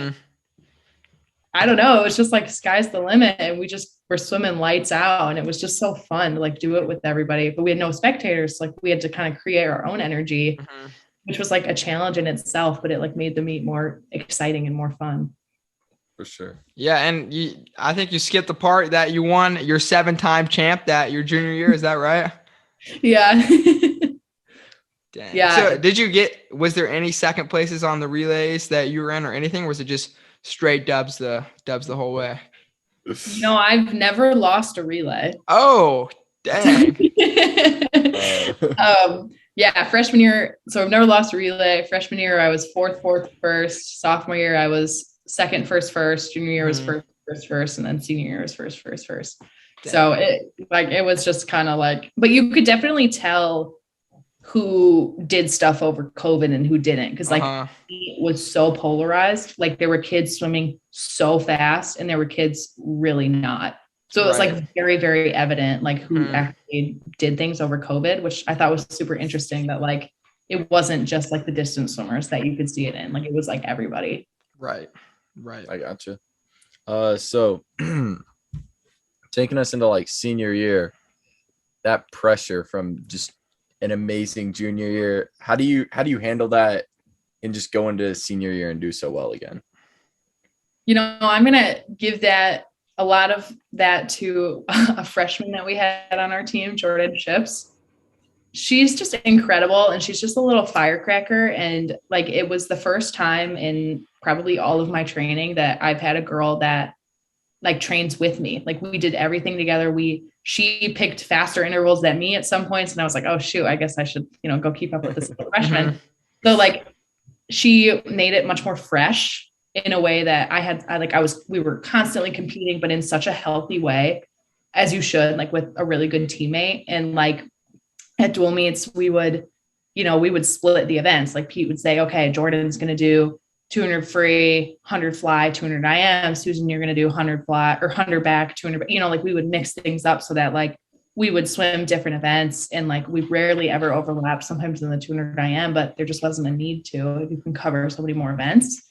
I don't know. It was just like, sky's the limit. And we just were swimming lights out, and it was just so fun to like do it with everybody, but we had no spectators. Like, we had to kind of create our own energy, which was like a challenge in itself, but it like made the meet more exciting and more fun. For sure. Yeah. And I think you skipped the part that you won your 7-time champ that your junior year. Is that right? Yeah. Dang. Yeah. So was there any second places on the relays that you were in or anything? Or was it just straight dubs the whole way? No, I've never lost a relay. Oh, dang. Yeah, freshman year. So I've never lost a relay. Freshman year, I was fourth, first. Sophomore year, I was second, first. Junior year was first. And then senior year was first. So it was just kind of like, but you could definitely tell who did stuff over COVID and who didn't. Cause like it was so polarized. Like there were kids swimming so fast and there were kids really not. So it was like very, very evident, like who actually did things over COVID, which I thought was super interesting that like, it wasn't just like the distance swimmers that you could see it in, like, it was like everybody. Right. I gotcha. So taking us into like senior year, that pressure from just an amazing junior year, how do you handle that and just go into senior year and do so well again? You know, I'm going to give that a lot of that to a freshman that we had on our team, Jordan Ships. She's just incredible. And she's just a little firecracker. And like, it was the first time in probably all of my training that I've had a girl that like trains with me. Like we did everything together. She picked faster intervals than me at some points. And I was like, oh shoot, I guess I should, go keep up with this little freshman. So like she made it much more fresh in a way that we were constantly competing, but in such a healthy way, as you should, like with a really good teammate. And like at dual meets, we would split the events. Like Pete would say, okay, Jordan's going to do 200 free, 100 fly, 200 IM. Susan, you're going to do 100 fly or 100 back, 200, like we would mix things up so that like we would swim different events and like we rarely ever overlap, sometimes in the 200 IM, but there just wasn't a need to. You can cover so many more events.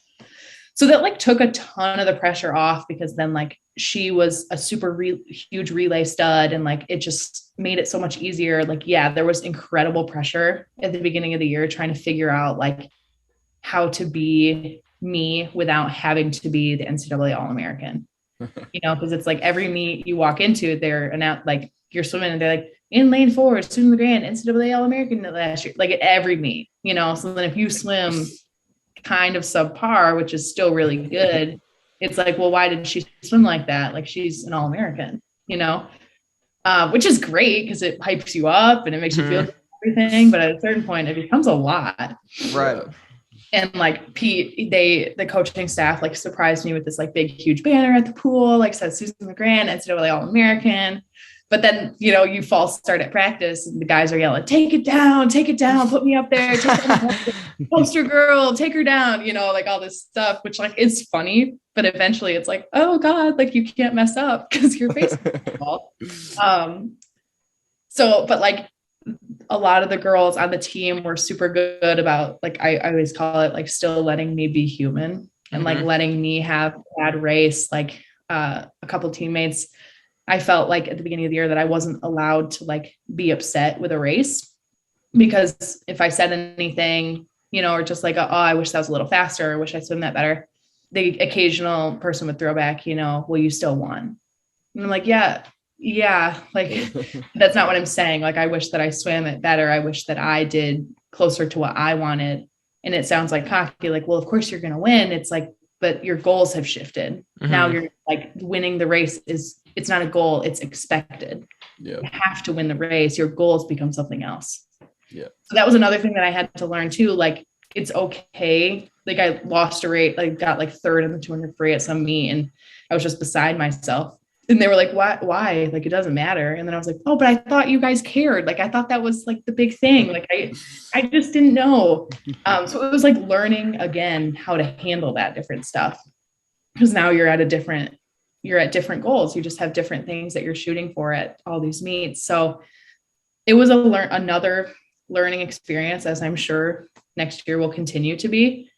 So that like took a ton of the pressure off because then like she was a super huge relay stud and like it just made it so much easier. Like, yeah, there was incredible pressure at the beginning of the year trying to figure out like how to be me without having to be the NCAA All American, because it's like every meet you walk into, they're announced like you're swimming and they're like in lane 4, Susan LaGrand, NCAA All American last year, like at every meet, so then if you swim kind of subpar, which is still really good, it's like, well, why did she swim like that? Like she's an All-American, which is great because it hypes you up and it makes you feel everything. But at a certain point, it becomes a lot. Right. And like Pete, the coaching staff like surprised me with this like big, huge banner at the pool, like says Susan LaGrand, NCAA All American. But then, you false start at practice and the guys are yelling, take it down, put me up there, poster girl, take her down, like all this stuff, which like is funny, but eventually it's like, oh God, like you can't mess up because your face is ball. But like a lot of the girls on the team were super good about like, I always call it like still letting me be human and like letting me have a bad race. Like a couple teammates, I felt like at the beginning of the year that I wasn't allowed to like be upset with a race because if I said anything, or just like, oh, I wish that was a little faster. I wish I swim that better. The occasional person would throw back, well, you still won. And I'm like, yeah, like that's not what I'm saying. Like, I wish that I swam it better. I wish that I did closer to what I wanted. And it sounds like cocky, like, well, of course you're going to win. It's like, but your goals have shifted. Now you're like winning the race it's not a goal. It's expected. You have to win the race. Your goals become something else. Yeah. So that was another thing that I had to learn too. Like, it's okay. Like I lost a race, like got like third in the 200 free at some meet and I was just beside myself. And they were like, why? Like, it doesn't matter. And then I was like, oh, but I thought you guys cared. Like, I thought that was like the big thing. Like, I just didn't know. So it was like learning again, how to handle that different stuff. Because now you're at different goals. You just have different things that you're shooting for at all these meets. So it was another learning experience, as I'm sure next year will continue to be.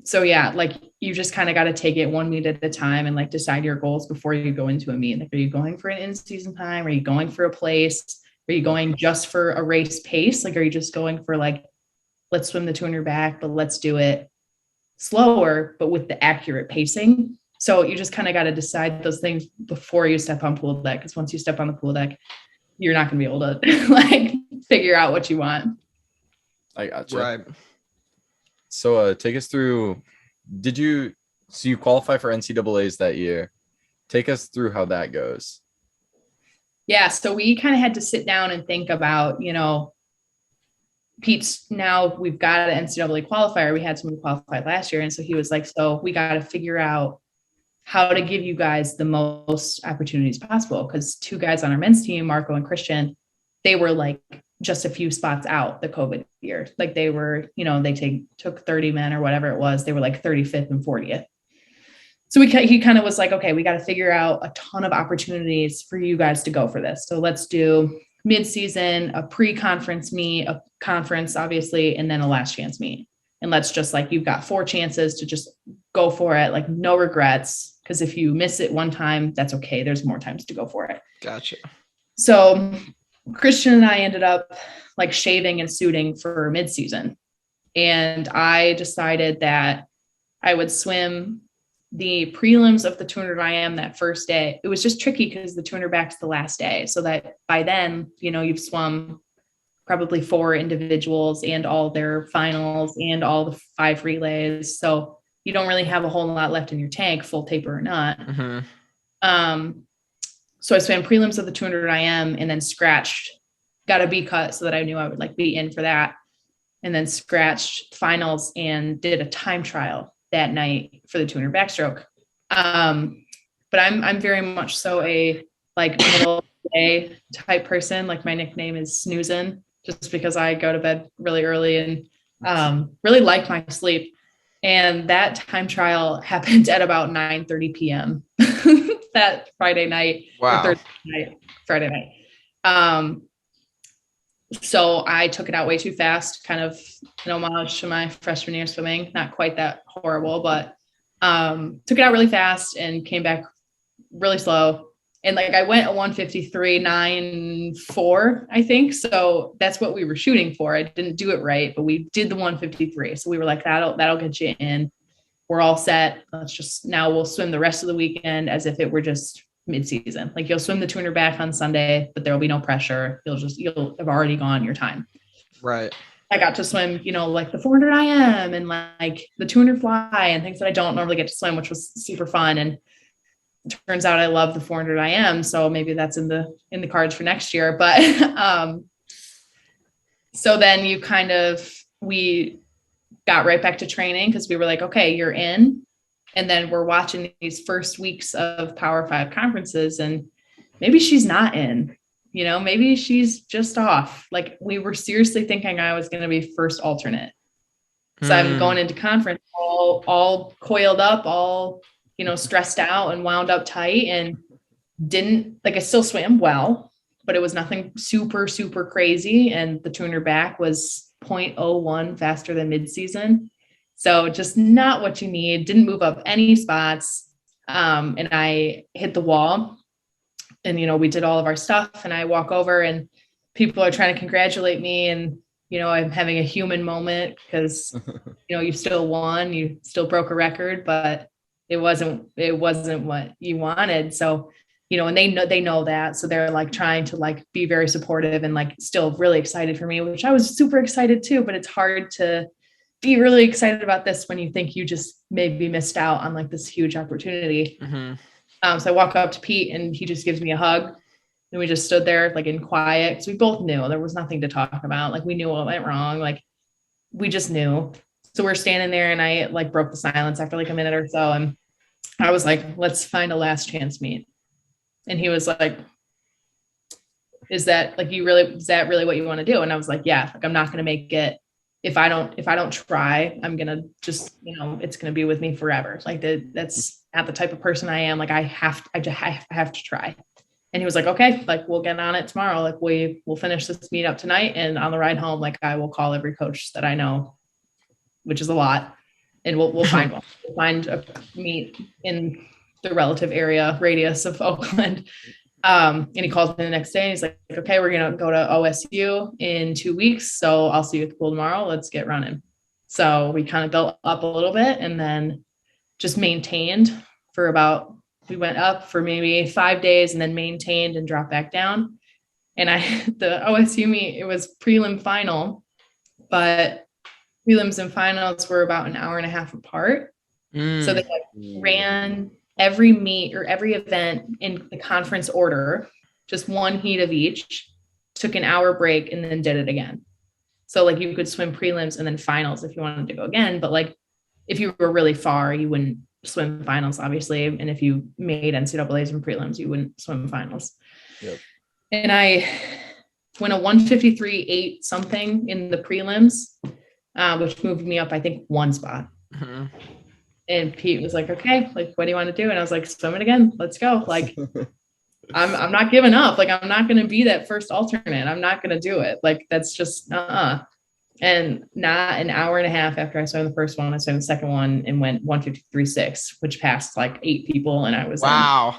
So yeah, like you just kind of got to take it one meet at a time and like decide your goals before you go into a meet. Like, are you going for an in-season time? Are you going for a place? Are you going just for a race pace? Like, are you just going for like, let's swim the 200 back, but let's do it slower, but with the accurate pacing. So you just kind of got to decide those things before you step on pool deck. Because once you step on the pool deck, you're not going to be able to like figure out what you want. I gotcha. Right. So take us through, you qualify for NCAAs that year. Take us through how that goes. Yeah. So we kind of had to sit down and think about, Pete's now we've got an NCAA qualifier. We had someone qualified last year. And so he was like, so we got to figure out how to give you guys the most opportunities possible. Because 2 guys on our men's team, Marco and Christian, they were like just a few spots out the COVID year. Like they were, they took 30 men or whatever it was. They were like 35th and 40th. So he kind of was like, okay, we got to figure out a ton of opportunities for you guys to go for this. So let's do mid-season, a pre-conference meet, a conference, obviously, and then a last chance meet. And let's just like, you've got 4 chances to just go for it. Like no regrets. Because if you miss it one time, that's okay. There's more times to go for it. Gotcha. So Christian and I ended up like shaving and suiting for mid-season. And I decided that I would swim the prelims of the 200 IM that first day. It was just tricky because the 200 back's the last day. So that by then, you've swum probably 4 individuals and all their finals and all the 5 relays. So you don't really have a whole lot left in your tank, full taper or not. Mm-hmm. So I swam prelims of the 200 IM and then got a B cut so that I knew I would like be in for that. And then scratched finals and did a time trial that night for the 200 backstroke. But I'm very much so a like middle day type person. Like my nickname is Snoozin', just because I go to bed really early and really like my sleep. And that time trial happened at about 9:30 p.m. that Friday night. Wow. Or Thursday night, Friday night. So I took it out way too fast, kind of an homage to my freshman year swimming. Not quite that horrible, but took it out really fast and came back really slow. And like I went a 153.94, I think. So that's what we were shooting for. I didn't do it right, but we did the 153. So we were like, that'll get you in. We're all set. Now we'll swim the rest of the weekend as if it were just mid-season. Like you'll swim the 200 back on Sunday, but there'll be no pressure. You'll have already gone your time. Right. I got to swim, like the 400 IM and like the 200 fly and things that I don't normally get to swim, which was super fun. And it turns out I love the 400 IM. So maybe that's in the cards for next year. But so then we got right back to training because we were like, okay, you're in. And then we're watching these first weeks of Power 5 conferences and maybe she's not in, maybe she's just off. Like we were seriously thinking I was going to be first alternate. So I'm going into conference all coiled up, all, stressed out and wound up tight and I still swam well, but it was nothing super, super crazy. And the 200 back was 0.01 faster than mid-season. So just not what you need. Didn't move up any spots. And I hit the wall and, we did all of our stuff and I walk over and people are trying to congratulate me. And, I'm having a human moment because, you still won, you still broke a record, but it wasn't what you wanted. So, and they know that. So they're like trying to like be very supportive and like still really excited for me, which I was super excited too, but it's hard to be really excited about this when you think you just maybe missed out on like this huge opportunity. Mm-hmm. So I walk up to Pete and he just gives me a hug and we just stood there like in quiet. Cause we both knew there was nothing to talk about. Like we knew what went wrong. Like we just knew. So we're standing there and I like broke the silence after like a minute or so. And I was like, let's find a last chance meet. And he was like, is that really what you want to do? And I was like, yeah, like I'm not going to make it. If I don't try, I'm going to just, it's going to be with me forever. Like that's not the type of person I am. Like I have to try. And he was like, okay, like we'll get on it tomorrow. Like we'll finish this meet up tonight. And on the ride home, like I will call every coach that I know, which is a lot. And we'll find one. We'll find a meet in the relative area radius of Oakland. And he calls me the next day and he's like, okay, we're going to go to OSU in 2 weeks. So I'll see you at the pool tomorrow. Let's get running. So we kind of built up a little bit and then just maintained we went up for maybe 5 days and then maintained and dropped back down. And the OSU meet, it was prelim final, but prelims and finals were about an hour and a half apart. So they ran every meet or every event in the conference order, just one heat of each, took an hour break and then did it again. So like you could swim prelims and then finals if you wanted to go again. But like if you were really far, you wouldn't swim finals, obviously. And if you made NCAAs and prelims, you wouldn't swim finals. Yep. And I went a 153.8 something in the prelims, which moved me up, I think, one spot. Mm-hmm. And Pete was like, okay, like, what do you want to do? And I was like, swim it again. Let's go. Like, I'm not giving up. Like, I'm not going to be that first alternate. I'm not going to do it. Like, that's just, And not an hour and a half after I swam the first one, I swam the second one and went 153.6, which passed like 8 people. And I was wow.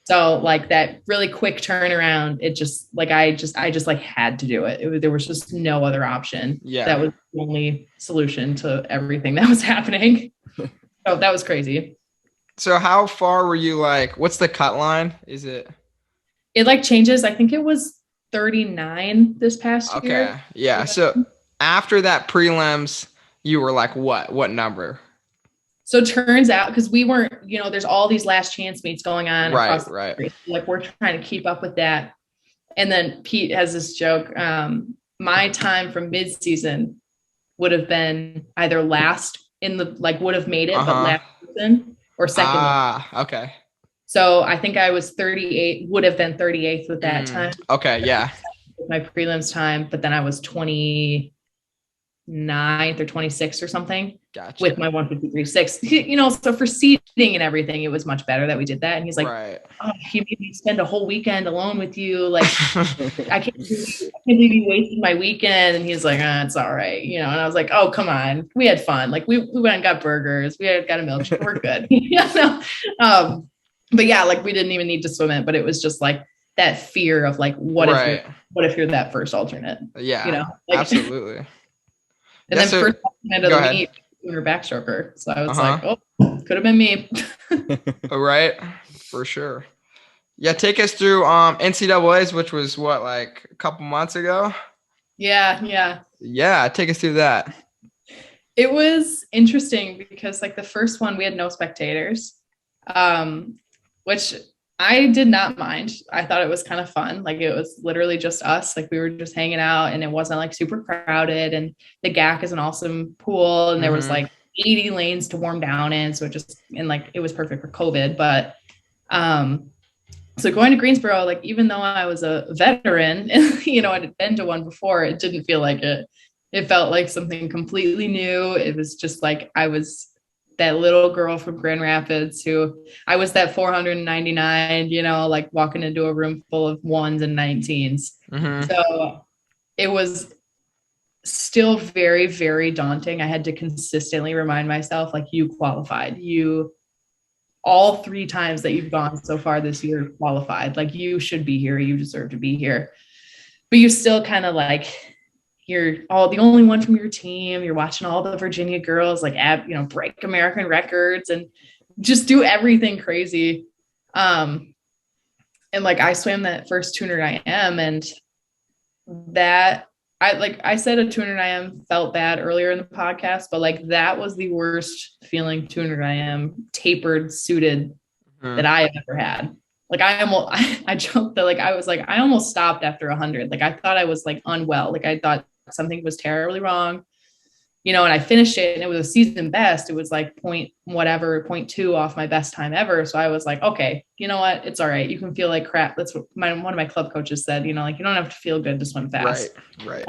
So like that really quick turnaround, it just like, I just like had to do it. There was just no other option. Yeah. That was the only solution to everything that was happening. So that was crazy. So how far were you, like, what's the cut line? Is it like changes? I think it was 39 this past year. Okay. Yeah. So after that prelims, you were like, what number? So it turns out, because we weren't, there's all these last chance meets going on. Right. Like we're trying to keep up with that. And then Pete has this joke. My time from mid-season would have been either last in the, like would have made it, but last season or second. Okay. So I think I was 38, would have been 38th with that time. Okay. Yeah. My prelims time, but then I was 29th or 26th or something. Gotcha. With my 153.6, so for seating and everything, it was much better that we did that. And he's like, oh, he made me spend a whole weekend alone with you. Like, I can't believe you wasted my weekend. And he's like, it's all right. And I was like, oh, come on. We had fun. Like we went and got burgers. We got a milkshake. We're good. But yeah, like we didn't even need to swim it, but it was just like that fear of like, what if you're that first alternate? Yeah, like, absolutely. And then first alternate of the meet, we were backstroker. So I was like, oh, could have been me. Right. For sure. Yeah. Take us through NCAAs, which was what, like a couple months ago? Yeah. Yeah. Take us through that. It was interesting because like the first one, we had no spectators, which I did not mind. I thought it was kind of fun. Like it was literally just us. Like we were just hanging out and it wasn't like super crowded, and the GAC is an awesome pool. And there was like 80 lanes to warm down in. So it was perfect for COVID. But, so going to Greensboro, like, even though I was a veteran and, I had been to one before, it didn't feel like it. It felt like something completely new. It was just like, I was that little girl from Grand Rapids I was that 499, like walking into a room full of 1s and 19s. So it was still very, very daunting. I had to consistently remind myself, like, you qualified. All 3 times that you've gone so far this year qualified. Like, you should be here. You deserve to be here. But you still kind of like, you're the only one from your team. You're watching all the Virginia girls like break American records and just do everything crazy. And like I swam that first 200 IM, and that I said a 200 IM felt bad earlier in the podcast, but like that was the worst feeling 200 IM tapered suited that I have ever had. Like I joked that like I was like I almost stopped after 100. Like I thought I was like unwell. Like I thought something was terribly wrong, and I finished it and it was a season best. It was like 0.2 off my best time ever. So I was like, okay, you know what? It's all right. You can feel like crap. That's what one of my club coaches said, like, you don't have to feel good to swim fast. Right.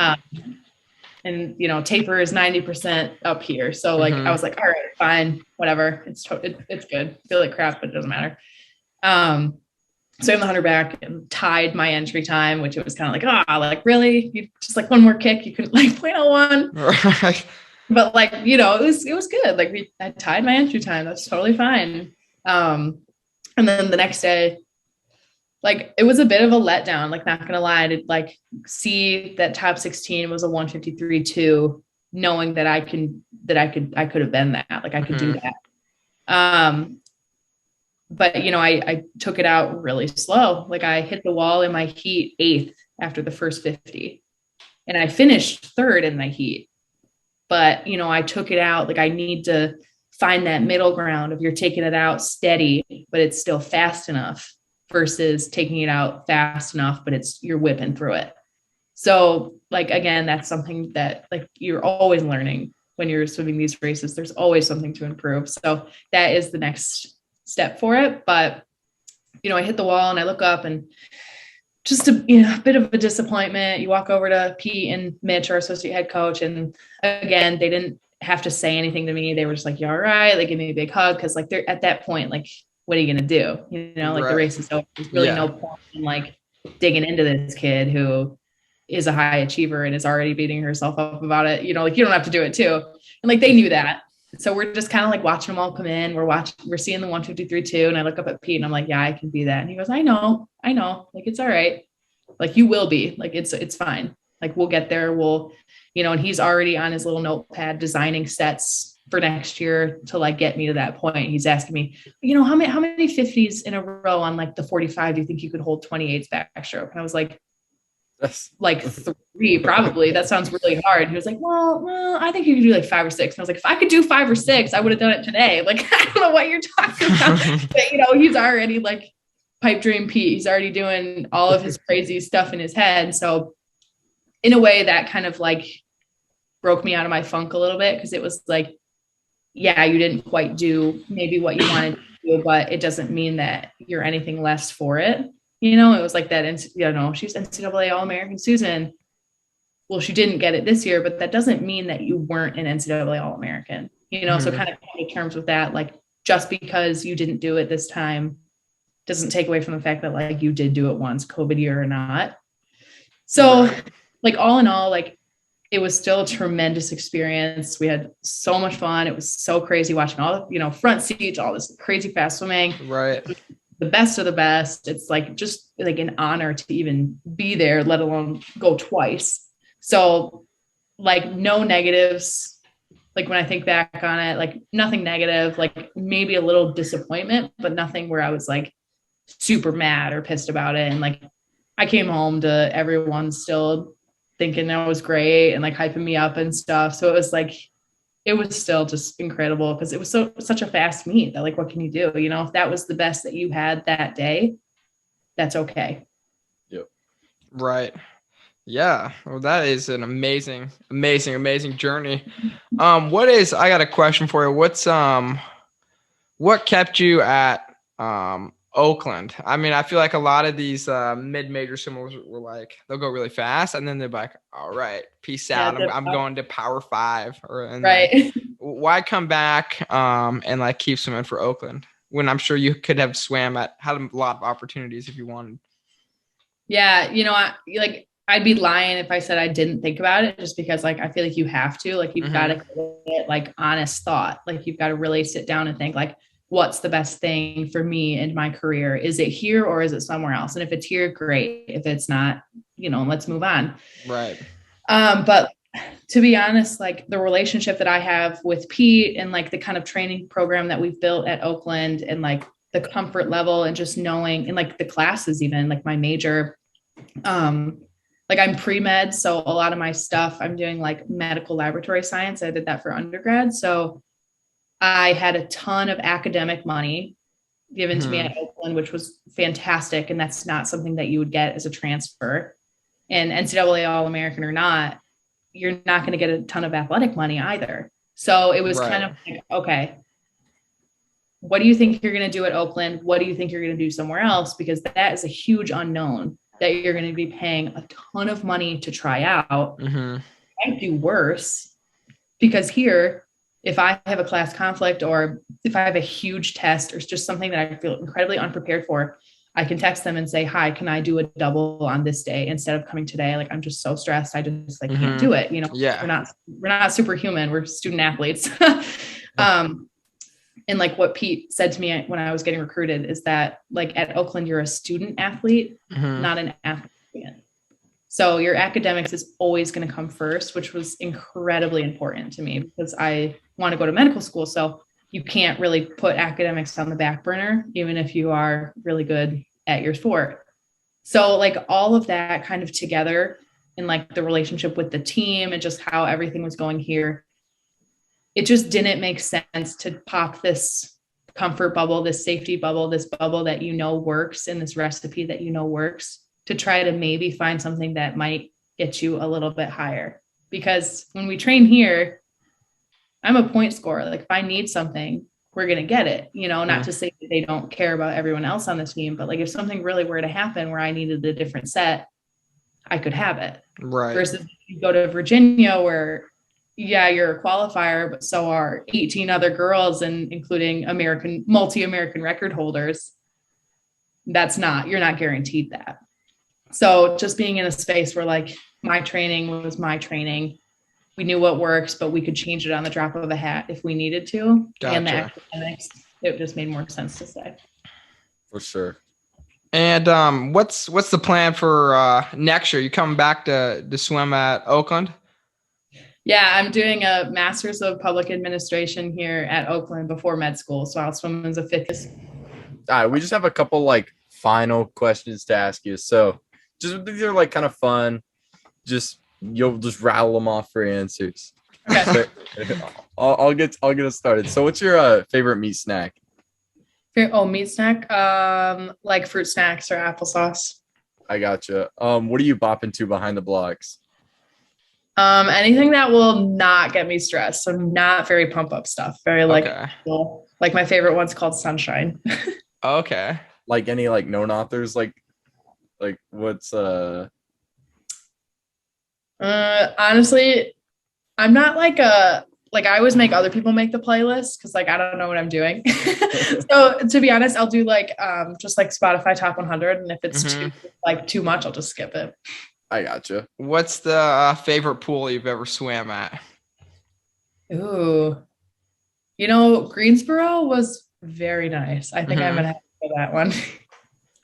And, taper is 90% up here. So like, I was like, all right, fine, whatever. It's good. Feel like crap, but it doesn't matter. So I'm the 100 back and tied my entry time, which it was kind of like, like really, you just like one more kick, you couldn't like 0.01. Right. But like, it was good. Like I tied my entry time. That's totally fine. And then the next day, like it was a bit of a letdown, like not gonna lie, to like see that top 16 was a 153.2, knowing that I could have been that, like I could do that. But, I took it out really slow. Like I hit the wall in my heat 8th after the first 50, and I finished 3rd in my heat. But, I took it out. Like I need to find that middle ground of you're taking it out steady, but it's still fast enough versus taking it out fast enough, but you're whipping through it. So like, again, that's something that like you're always learning when you're swimming these races. There's always something to improve. So that is the next step for it. But, I hit the wall and I look up and just a bit of a disappointment. You walk over to Pete and Mitch, our associate head coach. And again, they didn't have to say anything to me. They were just like, you all right? They give me a big hug. Cause like they're at that point, like, what are you going to do? Like the race is over. There's really no point in like digging into this kid who is a high achiever and is already beating herself up about it. Like you don't have to do it too. And like, they knew that. So we're just kind of like watching them all come in. We're seeing the 153.2 and I look up at Pete and I'm like, yeah, I can be that. And he goes, I know. Like, it's all right. Like you will be like, it's fine. Like we'll get there. We'll, and he's already on his little notepad designing sets for next year to like get me to that point. He's asking me, how many 50s in a row on like the 45 do you think you could hold 28s backstroke? And I was like, like 3 probably. That sounds really hard. He was like, well, I think you could do like 5 or 6. And I was like, if I could do 5 or 6, I would have done it today. Like, I don't know what you're talking about. But, he's already like pipe dream Pete. He's already doing all of his crazy stuff in his head. So in a way that kind of like broke me out of my funk a little bit. Cause it was like, yeah, you didn't quite do maybe what you wanted to do, but it doesn't mean that you're anything less for it. It was like that. And she's NCAA All American, Susan. Well, she didn't get it this year, but that doesn't mean that you weren't an NCAA All American, so kind of come to terms with that. Like just because you didn't do it this time doesn't take away from the fact that like you did do it once, COVID year or not. So like all in all, like it was still a tremendous experience. We had so much fun. It was so crazy watching all the, front seats, all this crazy fast swimming. Right. The best of the best. It's like just like an honor to even be there, let alone go twice. So like no negatives. Like when I think back on it, like nothing negative, like maybe a little disappointment, but nothing where I was like super mad or pissed about it. And like I came home to everyone still thinking that was great and like hyping me up and stuff. So it was like, it was still just incredible because it was such a fast meet that like, what can you do? If that was the best that you had that day, that's okay. Yep. Right. Yeah. Well, that is an amazing journey. I got a question for you. What kept you at, Oakland? I mean, I feel like a lot of these mid-major swimmers were like, they'll go really fast and then they're like, all right, peace out. I'm going to Power 5. Right. Why come back and like keep swimming for Oakland when I'm sure you could have had a lot of opportunities if you wanted? Yeah. I'd be lying if I said I didn't think about it just because like, I feel like you have to, like, you've got to get like honest thought. Like you've got to really sit down and think like, what's the best thing for me in my career? Is it here or is it somewhere else? And if it's here, great. If it's not, let's move on. Right. But to be honest, like the relationship that I have with Pete and like the kind of training program that we've built at Oakland and like the comfort level and just knowing and like the classes, even like my major, like I'm pre-med. So a lot of my stuff, I'm doing like medical laboratory science. I did that for undergrad. So I had a ton of academic money given to me at Oakland, which was fantastic. And that's not something that you would get as a transfer. And NCAA All American or not, you're not going to get a ton of athletic money either. So it was kind of like, okay, what do you think you're going to do at Oakland? What do you think you're going to do somewhere else? Because that is a huge unknown that you're going to be paying a ton of money to try out. I'd do worse because here, if I have a class conflict or if I have a huge test or just something that I feel incredibly unprepared for, I can text them and say, hi, can I do a double on this day instead of coming today? Like, I'm just so stressed. I just like can't do it. We're not superhuman. We're student athletes. And like what Pete said to me when I was getting recruited is that like at Oakland, you're a student athlete, not an athlete. So your academics is always going to come first, which was incredibly important to me because I want to go to medical school. So you can't really put academics on the back burner, even if you are really good at your sport. So like all of that kind of together and like the relationship with the team and just how everything was going here, it just didn't make sense to pop this comfort bubble, this safety bubble, this bubble that works and this recipe that works to try to maybe find something that might get you a little bit higher. Because when we train here, I'm a point scorer. Like if I need something, we're going to get it, not to say that they don't care about everyone else on the team, but like if something really were to happen where I needed a different set, I could have it. Right. Versus if you go to Virginia where, yeah, you're a qualifier, but so are 18 other girls and including multi-American record holders. You're not guaranteed that. So just being in a space where like my training was my training, we knew what works, but we could change it on the drop of a hat if we needed to. Gotcha. And the academics, it just made more sense to stay. For sure. And what's the plan for next year? You coming back to swim at Oakland? Yeah, I'm doing a master's of public administration here at Oakland before med school. So I'll swim as a fifth. All right, we just have a couple like final questions to ask you. So just these are like kind of fun. You'll just rattle them off for answers. Okay. I'll get us started. So what's your favorite meat snack? Meat snack? Like fruit snacks or applesauce. I gotcha. What are you bopping to behind the blocks? Anything that will not get me stressed. So not very pump up stuff. Very like, cool. Like my favorite one's called Sunshine. Okay. Like any like known authors, like what's honestly, I'm not like I always make other people make the playlist because like I don't know what I'm doing. So to be honest, I'll do like just like Spotify top 100, and if it's too much, I'll just skip it. I gotcha. What's the favorite pool you've ever swam at? Ooh, Greensboro was very nice. I think I'm gonna have to go that one.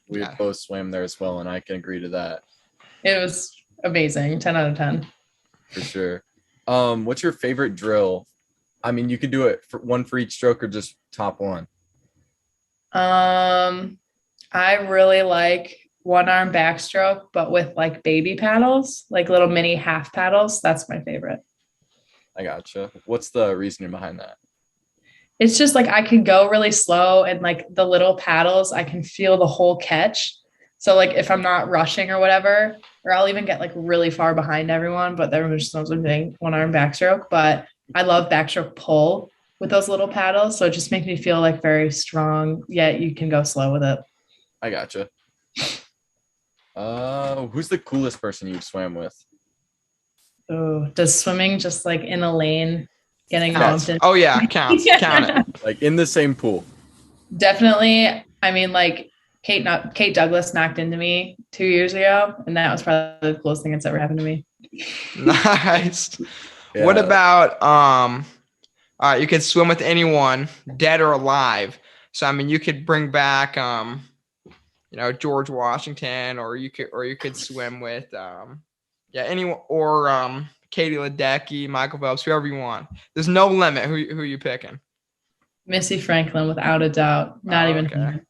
We both swam there as well, and I can agree to that. It was amazing. 10 out of 10. For sure. What's your favorite drill? I mean, you could do it for one for each stroke or just top one. I really like one arm backstroke, but with like baby paddles, like little mini half paddles. That's my favorite. I gotcha. What's the reasoning behind that? It's just like I can go really slow and like the little paddles, I can feel the whole catch. So like if I'm not rushing or whatever, or I'll even get like really far behind everyone, but everyone just knows I'm doing one arm backstroke. But I love backstroke pull with those little paddles. So it just makes me feel like very strong, yet you can go slow with it. I gotcha. Who's the coolest person you've swam with? Oh, does swimming just like in a lane getting bumped in? Oh yeah, counts. Count it. Like in the same pool. Definitely. I mean, like Kate Douglas knocked into me 2 years ago, and that was probably the coolest thing that's ever happened to me. Nice. Yeah. What about you could swim with anyone, dead or alive. So I mean, you could bring back George Washington, or you could swim with anyone, or Katie Ledecky, Michael Phelps, whoever you want. There's no limit. Who you picking? Missy Franklin, without a doubt. Not even. Okay.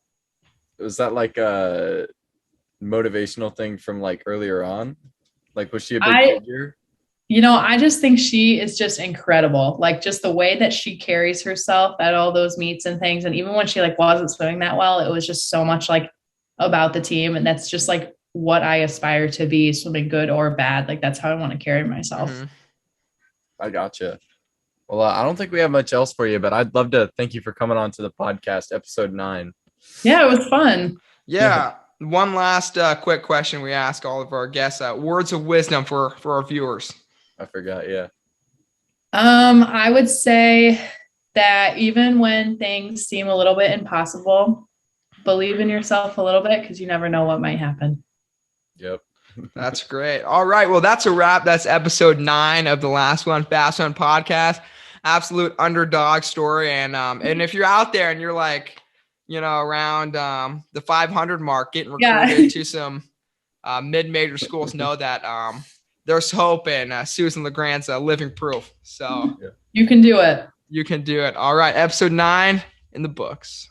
Was that like a motivational thing from like earlier on? Like, was she a big figure? I just think she is just incredible. Like just the way that she carries herself at all those meets and things. And even when she like wasn't swimming that well, it was just so much like about the team. And that's just like what I aspire to be, swimming good or bad. Like that's how I want to carry myself. Mm-hmm. I gotcha. Well, I don't think we have much else for you, but I'd love to thank you for coming on to the podcast, episode 9. Yeah, it was fun. Yeah. One last quick question we ask all of our guests. Words of wisdom for our viewers. I forgot. Yeah. I would say that even when things seem a little bit impossible, believe in yourself a little bit, because you never know what might happen. Yep. That's great. All right. Well, that's a wrap. That's episode 9 of the Last One Fast One podcast. Absolute underdog story. And if you're out there and you're like, around the 500 mark, getting recruited to some mid-major schools, know that there's hope, and Susan LaGrand's living proof. So you can do it. You can do it. All right. Episode 9 in the books.